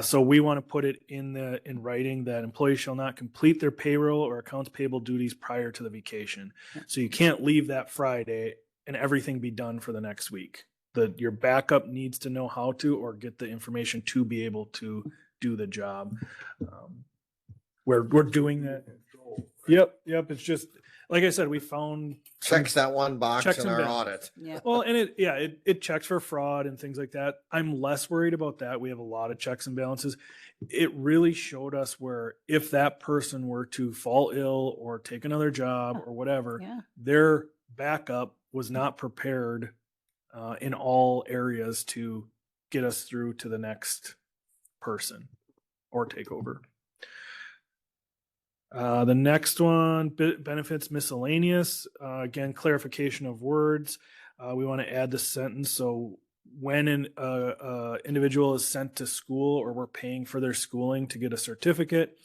S3: So we want to put it in writing that employees shall not complete their payroll or accounts payable duties prior to the vacation. So you can't leave that Friday and everything be done for the next week. Your backup needs to know how to or get the information to be able to do the job. We're doing that. Yep. It's just like I said, we found
S8: Checks that one box
S3: Checks
S8: in
S3: and
S8: our
S3: balances.
S8: audit.
S5: Yeah.
S3: well, and it checks for fraud and things like that. I'm less worried about that. We have a lot of checks and balances. It really showed us where if that person were to fall ill or take another job or whatever,
S5: Yeah.
S3: their backup was not prepared in all areas to get us through to the next person or takeover. The next one, benefits miscellaneous. Again, clarification of words. We want to add the sentence. So when an individual is sent to school or we're paying for their schooling to get a certificate,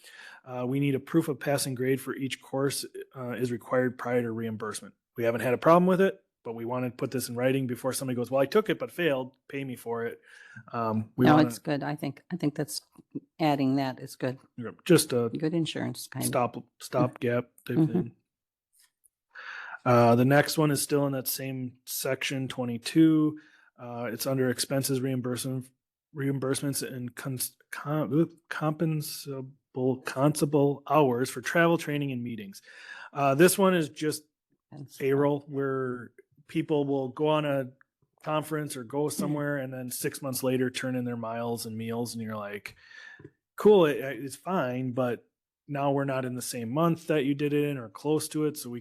S3: we need a proof of passing grade for each course is required prior to reimbursement. We haven't had a problem with it, but we want to put this in writing before somebody goes, well, I took it but failed, pay me for it.
S5: It's good. I think that's adding that is good.
S3: Just a
S5: Good insurance kind of.
S3: stop gap type
S5: Mhm.
S3: thing. The next one is still in that same section 22. It's under expenses reimbursements and compensable hours for travel, training, and meetings. This one is just payroll where people will go on a conference or go somewhere and then 6 months later turn in their miles and meals and you're like, cool, it's fine, but now we're not in the same month that you did it in or close to it, so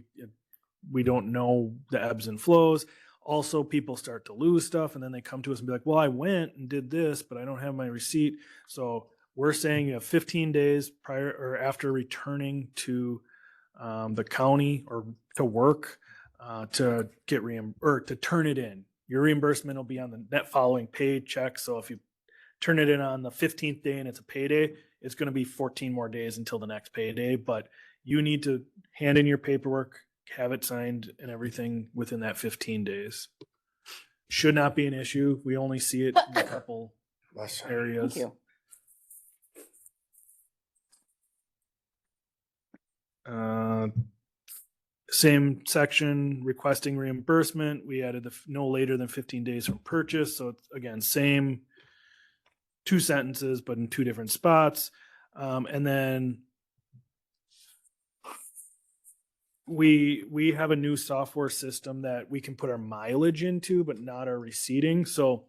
S3: we don't know the ebbs and flows. Also, people start to lose stuff and then they come to us and be like, well, I went and did this, but I don't have my receipt. So we're saying you have 15 days prior or after returning to the county or to work to get or to turn it in. Your reimbursement will be on the net following paycheck. So if you turn it in on the 15th day and it's a payday, it's going to be 14 more days until the next payday. But you need to hand in your paperwork, have it signed and everything within that 15 days. Should not be an issue. We only see it in a couple areas.
S5: Thank you.
S3: Same section, requesting reimbursement. We added the no later than 15 days from purchase. So it's again, same 2 sentences, but in 2 different spots. And then we have a new software system that we can put our mileage into, but not our receipting. So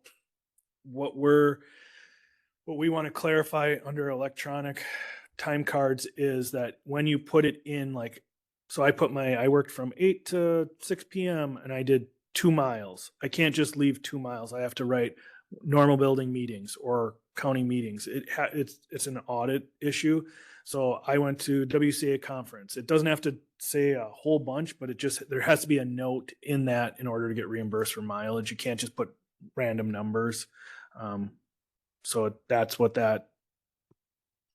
S3: what we want to clarify under electronic time cards is that when you put it in, like, so I worked from 8 to 6 p.m. and I did 2 miles. I can't just leave 2 miles. I have to write normal building meetings or county meetings. It's an audit issue. So I went to WCA conference. It doesn't have to say a whole bunch, but there has to be a note in that in order to get reimbursed for mileage. You can't just put random numbers. So that's what that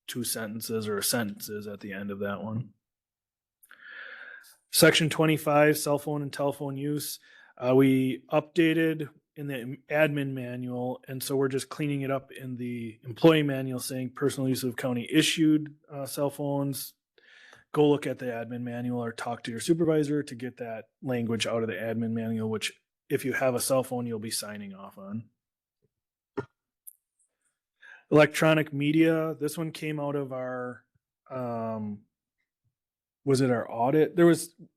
S3: 2 sentences or a sentence is at the end of that one. Section 25, cell phone and telephone use. We updated in the admin manual, and so we're just cleaning it up in the employee manual saying personal use of county issued cell phones. Go look at the admin manual or talk to your supervisor to get that language out of the admin manual, which if you have a cell phone, you'll be signing off on. Electronic media, this one came out of our, was it our audit?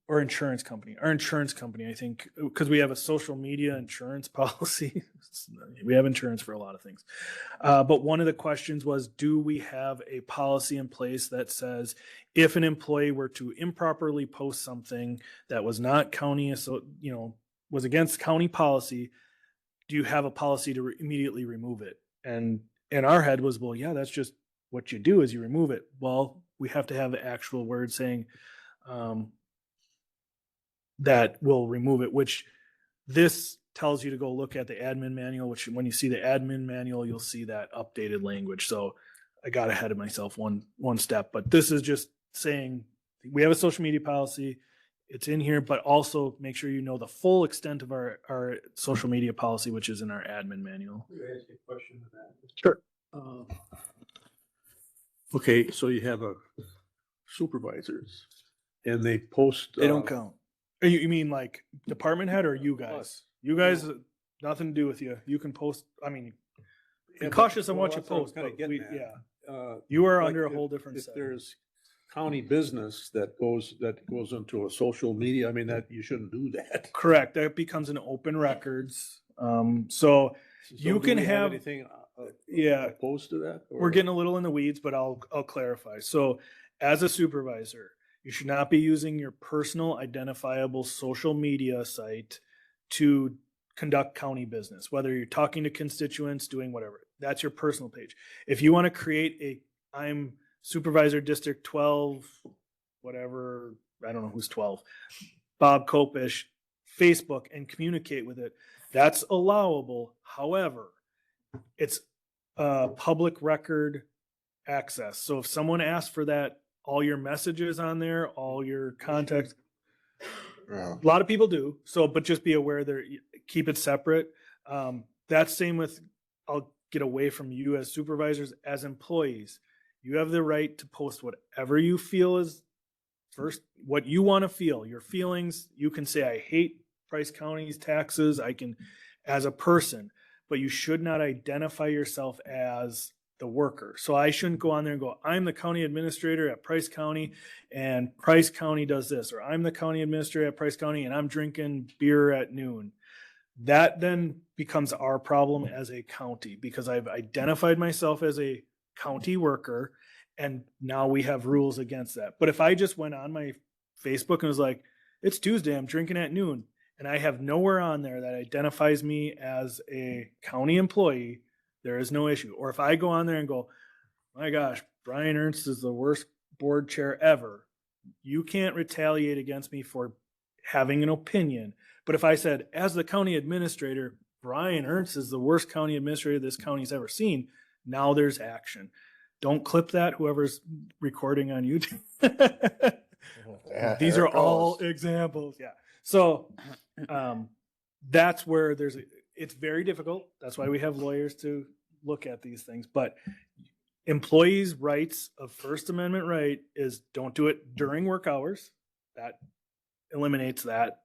S3: Our insurance company, I think, because we have a social media insurance policy. We have insurance for a lot of things. But one of the questions was, do we have a policy in place that says if an employee were to improperly post something that was not county, was against county policy, do you have a policy to immediately remove it? And our head was, well, yeah, that's just what you do is you remove it. Well, we have to have the actual word saying that will remove it, which this tells you to go look at the admin manual, which when you see the admin manual, you'll see that updated language. So I got ahead of myself one step, but this is just saying we have a social media policy. It's in here, but also make sure you know the full extent of our social media policy, which is in our admin manual.
S10: Can I ask you a question on that?
S3: Sure.
S10: Okay, so you have supervisors and they post.
S3: They don't count. You mean like department head or you guys?
S10: Us.
S3: You guys, nothing to do with you. You can post. I mean, be
S10: Yeah,
S3: cautious on
S10: well,
S3: what you
S10: that's what I'm
S3: post.
S10: kinda
S3: But
S10: getting at.
S3: you are
S10: Like
S3: under a
S10: if-
S3: whole different
S10: If
S3: set.
S10: there's county business that goes into a social media, I mean, that you shouldn't do that.
S3: Correct. That becomes an open records. So You
S10: So
S3: can
S10: do we
S3: have-
S10: anything
S3: yeah,
S10: opposed to that?
S3: we're
S10: or-
S3: getting a little in the weeds, but I'll clarify. So as a supervisor, you should not be using your personal identifiable social media site to conduct county business, whether you're talking to constituents, doing whatever. That's your personal page. If you want to create I'm supervisor district 12, whatever, I don't know who's 12, Bob Kopish, Facebook, and communicate with it, that's allowable. However, it's public record access. So if someone asks for that, all your messages on there, all your contact, a lot of people do. So, but just be aware there, keep it separate. That's same with, I'll get away from you as supervisors, as employees. You have the right to post whatever you feel is first, what you want to feel, your feelings. You can say, I hate Price County's taxes. I can, as a person, but you should not identify yourself as the worker. So I shouldn't go on there and go, I'm the county administrator at Price County and Price County does this, or I'm the county administrator at Price County and I'm drinking beer at noon. That then becomes our problem as a county because I've identified myself as a county worker and now we have rules against that. But if I just went on my Facebook and was like, it's Tuesday, I'm drinking at noon, and I have nowhere on there that identifies me as a county employee, there is no issue. Or if I go on there and go, my gosh, Brian Ernst is the worst board chair ever, you can't retaliate against me for having an opinion. But if I said, as the county administrator, Brian Ernst is the worst county administrator this county's ever seen, now there's action. Don't clip that, whoever's recording on YouTube. These
S8: There
S3: are
S8: it
S3: all
S8: goes.
S3: examples. Yeah. So that's where it's very difficult. That's why we have lawyers to look at these things. But employees' rights of First Amendment right is don't do it during work hours. That eliminates that.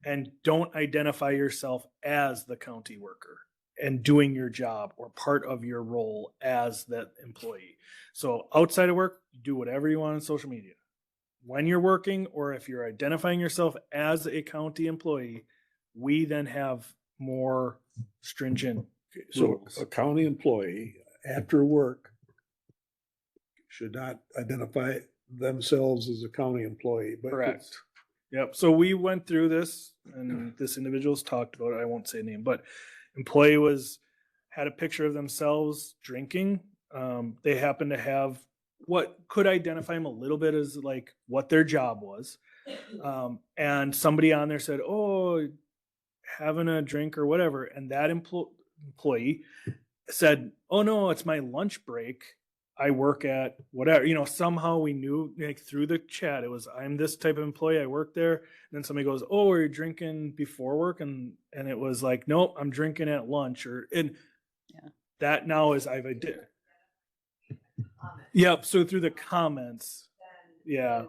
S3: And don't identify yourself as the county worker and doing your job or part of your role as that employee. So outside of work, do whatever you want on social media. When you're working or if you're identifying yourself as a county employee, we then have more stringent
S10: So
S3: rules.
S10: a county employee after work should not identify themselves as a county employee, but.
S3: Correct. Yep. So we went through this and this individual's talked about it. I won't say name, but employee had a picture of themselves drinking. They happened to have what could identify them a little bit as like what their job was. And somebody on there said, "Oh, having a drink or whatever." And that employee said, "Oh no, it's my lunch break. I work at whatever." Somehow we knew, like, through the chat, it was, "I'm this type of employee. I work there." And then somebody goes, "Oh, are you drinking before work?" And it was like, "Nope, I'm drinking at lunch." And
S5: Yeah.
S3: that now is I've did. Yep. So through the comments, yeah.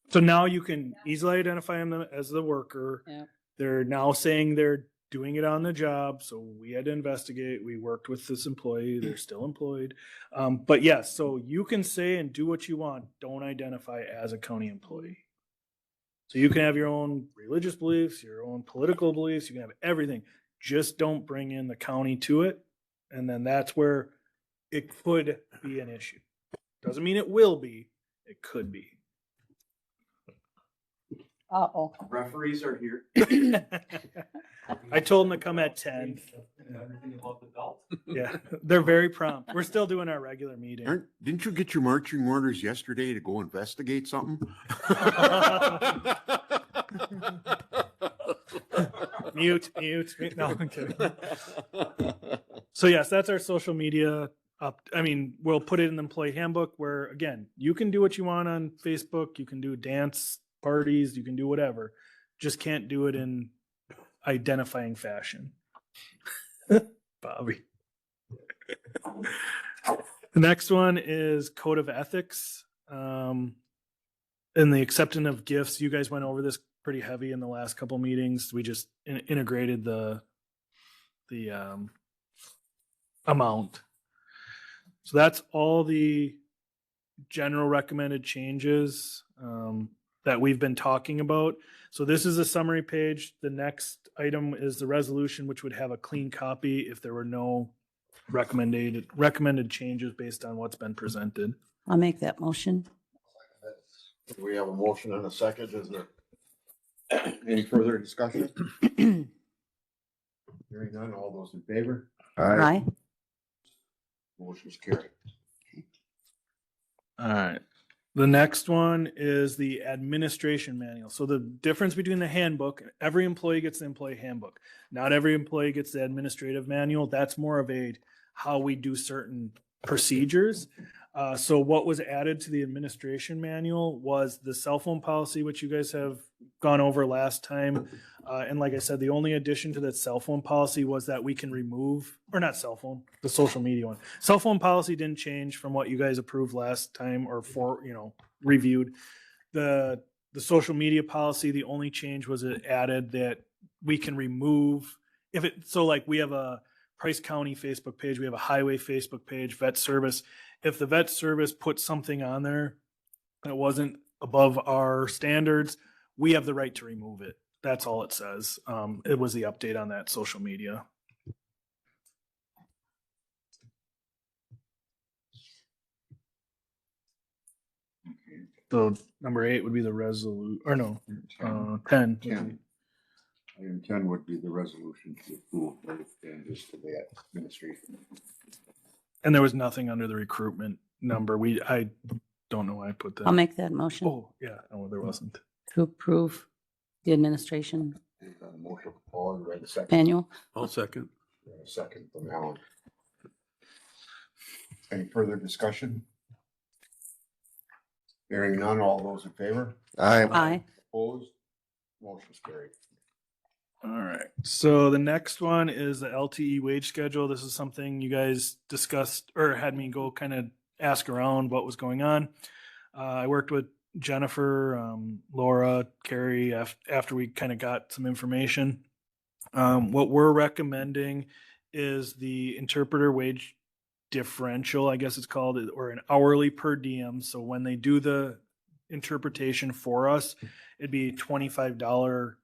S3: So now you can easily identify them as the worker.
S5: Yeah.
S3: They're now saying they're doing it on the job. So we had to investigate. We worked with this employee. They're still employed. But yes, so you can say and do what you want. Don't identify as a county employee. So you can have your own religious beliefs, your own political beliefs. You can have everything. Just don't bring in the county to it. And then that's where it could be an issue. Doesn't mean it will be. It could be.
S5: Uh-oh.
S1: Referees are here.
S3: I told them to come at 10. Yeah, they're very prompt. We're still doing our regular meeting.
S1: Didn't you get your marching orders yesterday to go investigate something?
S3: Mute. No, I'm kidding. So yes, that's our social media we'll put it in the employee handbook where, again, you can do what you want on Facebook. You can do dance parties. You can do whatever. Just can't do it in identifying fashion. Bobby. The next one is code of ethics. And the acceptance of gifts. You guys went over this pretty heavy in the last couple meetings. We just integrated the amount. So that's all the general recommended changes that we've been talking about. So this is a summary page. The next item is the resolution, which would have a clean copy if there were no recommended changes based on what's been presented.
S5: I'll make that motion.
S1: We have a motion and a second. Is there any further discussion? Hearing none, all those in favor?
S5: Aye.
S1: Motion's carried.
S3: All right. The next one is the administration manual. So the difference between the handbook, every employee gets the employee handbook. Not every employee gets the administrative manual. That's more of a how we do certain procedures. So what was added to the administration manual was the cell phone policy, which you guys have gone over last time. And like I said, the only addition to that cell phone policy was that we can remove, or not cell phone, the social media one. Cell phone policy didn't change from what you guys approved last time or reviewed. The social media policy, the only change was it added that we can remove like we have a Price County Facebook page, we have a highway Facebook page, vet service. If the vet service puts something on there that wasn't above our standards, we have the right to remove it. That's all it says. It was the update on that social media. So number 8 would be the 10.
S1: 10. Item 10 would be the resolution to approve both changes to the administration.
S3: And there was nothing under the recruitment number. I don't know why I put that.
S5: I'll make that motion
S3: Oh, yeah. No, there wasn't.
S5: to approve the administration
S1: Motion from Paul, you read the second.
S5: manual.
S9: I'll second.
S1: A second from Alan. Any further discussion? Hearing none, all those in favor?
S5: Aye.
S1: Opposed? Motion's carried.
S3: All right. So the next one is the LTE wage schedule. This is something you guys discussed or had me go kind of ask around what was going on. I worked with Jennifer, Laura, Carrie after we kind of got some information. What we're recommending is the interpreter wage differential, I guess it's called, or an hourly per diem. So when they do the interpretation for us, it'd be $25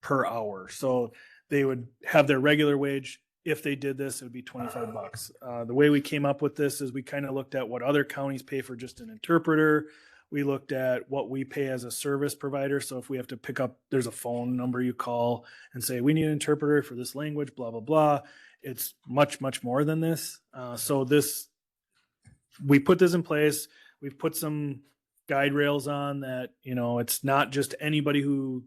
S3: per hour. So they would have their regular wage. If they did this, it would be $25. The way we came up with this is we kind of looked at what other counties pay for just an interpreter, We looked at what we pay as a service provider. So if we have to pick up, there's a phone number you call and say, we need an interpreter for this language, blah, blah, blah. It's much, much more than this. We put this in place. We've put some guide rails on that, it's not just anybody who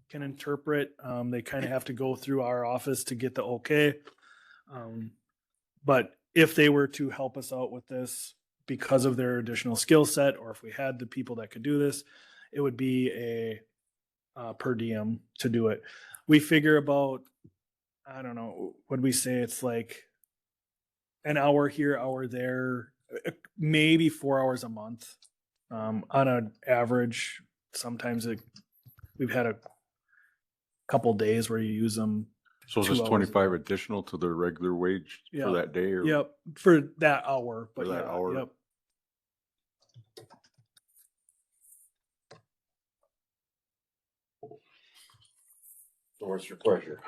S3: can interpret. They kind of have to go through our office to get the okay. But if they were to help us out with this because of their additional skill set, or if we had the people that could do this, it would be a per diem to do it. We figure about, I don't know, what we say, it's like an hour here, hour there, maybe 4 hours a month on an average. Sometimes we've had a couple days where you use them.
S9: So is
S3: 2
S9: this
S3: hours.
S9: 25 additional to their regular wage
S3: Yeah.
S9: for that day? Or
S3: Yep, for that hour. But
S9: For that
S3: yeah,
S9: hour.
S3: Yep.
S1: So what's your pleasure?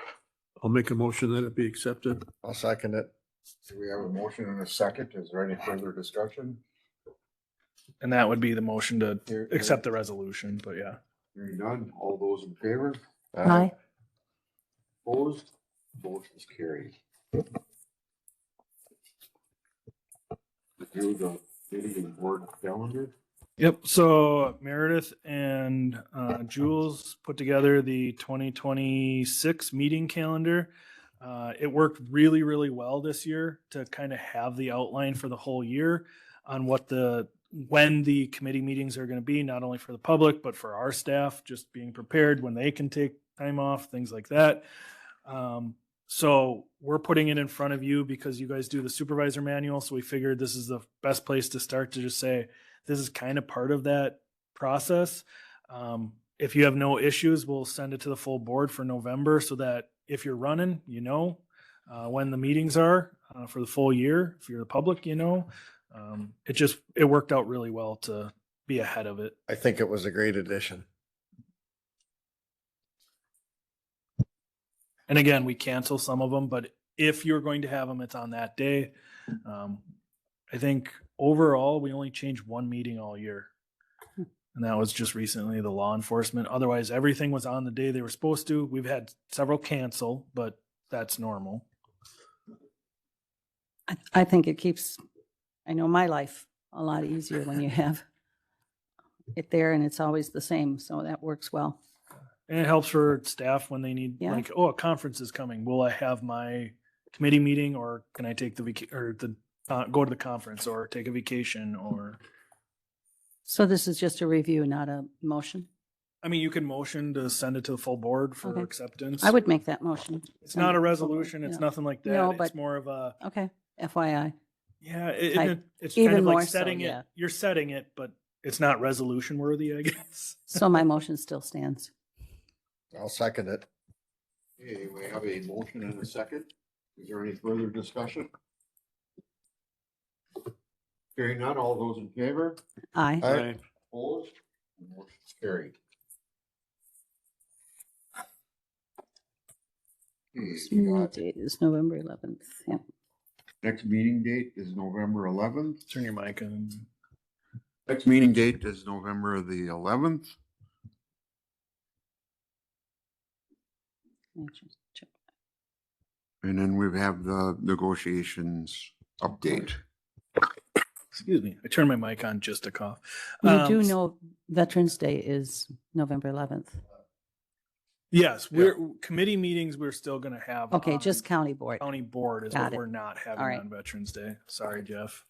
S10: I'll make a motion that it be accepted.
S8: I'll second it.
S1: Do we have a motion and a second? Is there any further discussion?
S3: And that would be the motion to accept the resolution. But yeah.
S1: Hearing none, all those in favor?
S5: Aye.
S1: Opposed? Motion is carried. Review the meeting board calendar.
S3: Yep. So Meredith and Jules put together the 2026 meeting calendar. It worked really, really well this year to kind of have the outline for the whole year on when the committee meetings are going to be, not only for the public, but for our staff, just being prepared when they can take time off, things like that. So we're putting it in front of you because you guys do the supervisor manual. So we figured this is the best place to start to just say, this is kind of part of that process. If you have no issues, we'll send it to the full board for November so that if you're running, when the meetings are for the full year. If you're the public, it worked out really well to be ahead of it.
S8: I think it was a great addition.
S3: And again, we cancel some of them, but if you're going to have them, it's on that day. I think overall, we only changed one meeting all year. And that was just recently the law enforcement. Otherwise, everything was on the day they were supposed to. We've had several cancel, but that's normal.
S5: I think it keeps, I know my life a lot easier when you have it there and it's always the same. So that works well.
S3: And it helps for staff when they need,
S5: Yeah.
S3: like, a conference is coming. Will I have my committee meeting, or can I take go to the conference, or take a vacation, or?
S5: So this is just a review, not a motion.
S3: I mean, you can motion to send it to the full board for
S5: Okay.
S3: acceptance.
S5: I would make that motion.
S3: It's not a resolution. It's
S5: Yeah.
S3: nothing like that.
S5: No,
S3: It's
S5: but-
S3: more of a,
S5: Okay, FYI.
S3: yeah,
S5: Type.
S3: it's kind
S5: Even
S3: of
S5: more
S3: like
S5: so,
S3: setting it.
S5: yeah.
S3: You're setting it, but it's not resolution worthy, I guess.
S5: So my motion still stands.
S8: I'll second it.
S1: Okay, we have a motion and a second. Is there any further discussion? Hearing none, all those in favor?
S5: Aye.
S8: Aye.
S1: Opposed? Motion is carried. Okay, we got-
S5: Date is November 11th. Yeah.
S1: next meeting date is November 11th.
S3: Turn your mic on.
S1: Next meeting date is November the 11th. And then we have the negotiations update.
S3: Excuse me. I turned my mic on just to cough.
S5: You do
S3: s-
S5: know Veterans Day is November 11th.
S3: Yes, committee meetings. We're still going to have.
S5: Okay,
S3: on
S5: just county board.
S3: county board is
S5: Got
S3: what
S5: it.
S3: we're not having
S5: All right.
S3: on Veterans Day. Sorry, Jeff.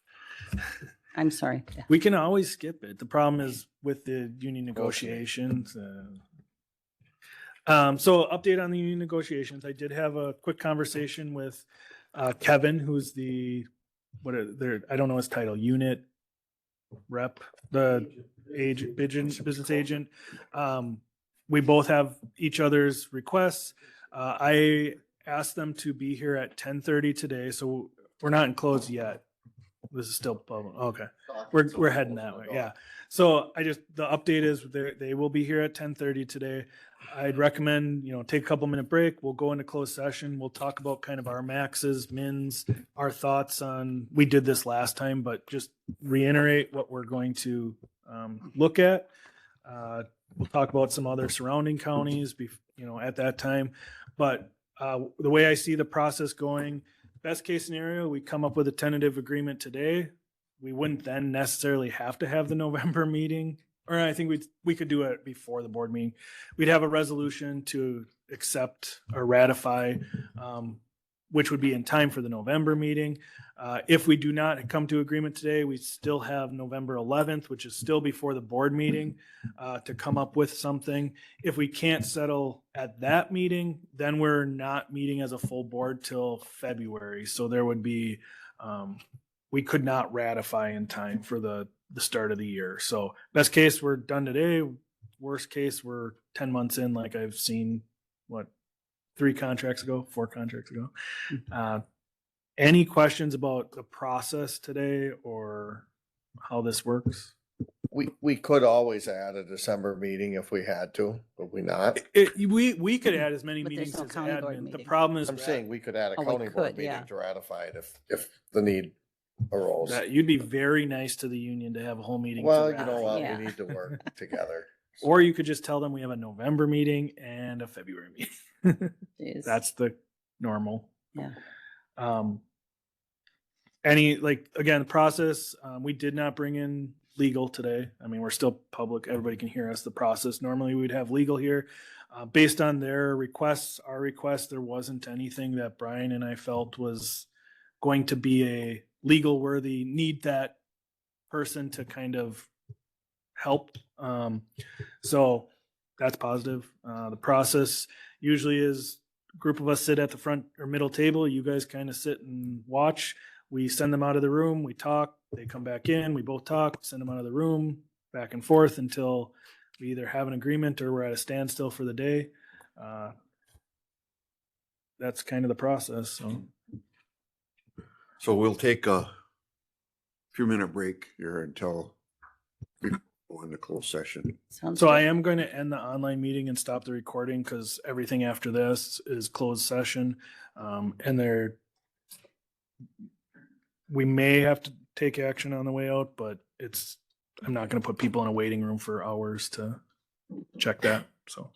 S5: I'm sorry.
S3: We can always skip it. The problem is with the union negotiations. So update on the union negotiations. I did have a quick conversation with Kevin, who's I don't know his title, unit rep, the business agent. We both have each other's requests. I asked them to be here at 10:30 today, so we're not enclosed yet. This is still public. Okay. We're heading that way. Yeah. So the update is they will be here at 10:30 today. I'd recommend, take a couple minute break. We'll go into closed session. We'll talk about kind of our maxes, mins, our thoughts on, we did this last time, but just reiterate what we're going to look at. We'll talk about some other surrounding counties, at that time. But the way I see the process going, best case scenario, we come up with a tentative agreement today. We wouldn't then necessarily have to have the November meeting, or I think we could do it before the board meeting. We'd have a resolution to accept or ratify, which would be in time for the November meeting. If we do not come to agreement today, we still have November 11th, which is still before the board meeting, to come up with something. If we can't settle at that meeting, then we're not meeting as a full board till February. So there would be, we could not ratify in time for the start of the year. So best case, we're done today. Worst case, we're 10 months in, like I've seen, 4 contracts ago. Any questions about the process today or how this works?
S8: We could always add a December meeting if we had to, but we not.
S3: We could add as many
S5: But there's
S3: meetings
S5: no
S3: as
S5: county board
S3: admin. The
S5: meeting.
S3: problem is
S8: I'm saying we could add a
S5: Oh, we
S8: county board
S5: could,
S8: meeting
S5: yeah.
S8: to ratify it if the need arose.
S3: that you'd be very nice to the union to have a whole meeting. to
S8: Well, you know
S3: ratify.
S8: what?
S5: Yeah.
S8: We need to work together.
S3: Or you could just tell them we have a November meeting and a February meeting.
S5: Jeez.
S3: That's the normal.
S5: Yeah.
S3: Again, the process, we did not bring in legal today. I mean, we're still public. Everybody can hear us. The process, normally we'd have legal here. Based on their requests, our request, there wasn't anything that Brian and I felt was going to be a legal worthy, need that person to kind of help. So that's positive. The process usually is a group of us sit at the front or middle table. You guys kind of sit and watch. We send them out of the room. We talk. They come back in. We both talk. Send them out of the room, back and forth until we either have an agreement or we're at a standstill for the day. That's kind of the process.
S1: So we'll take a few minute break here until we go into closed session.
S5: Sounds
S3: So
S5: good.
S3: I am going to end the online meeting and stop the recording because everything after this is closed session. And we may have to take action on the way out, but I'm not going to put people in a waiting room for hours to check that. So.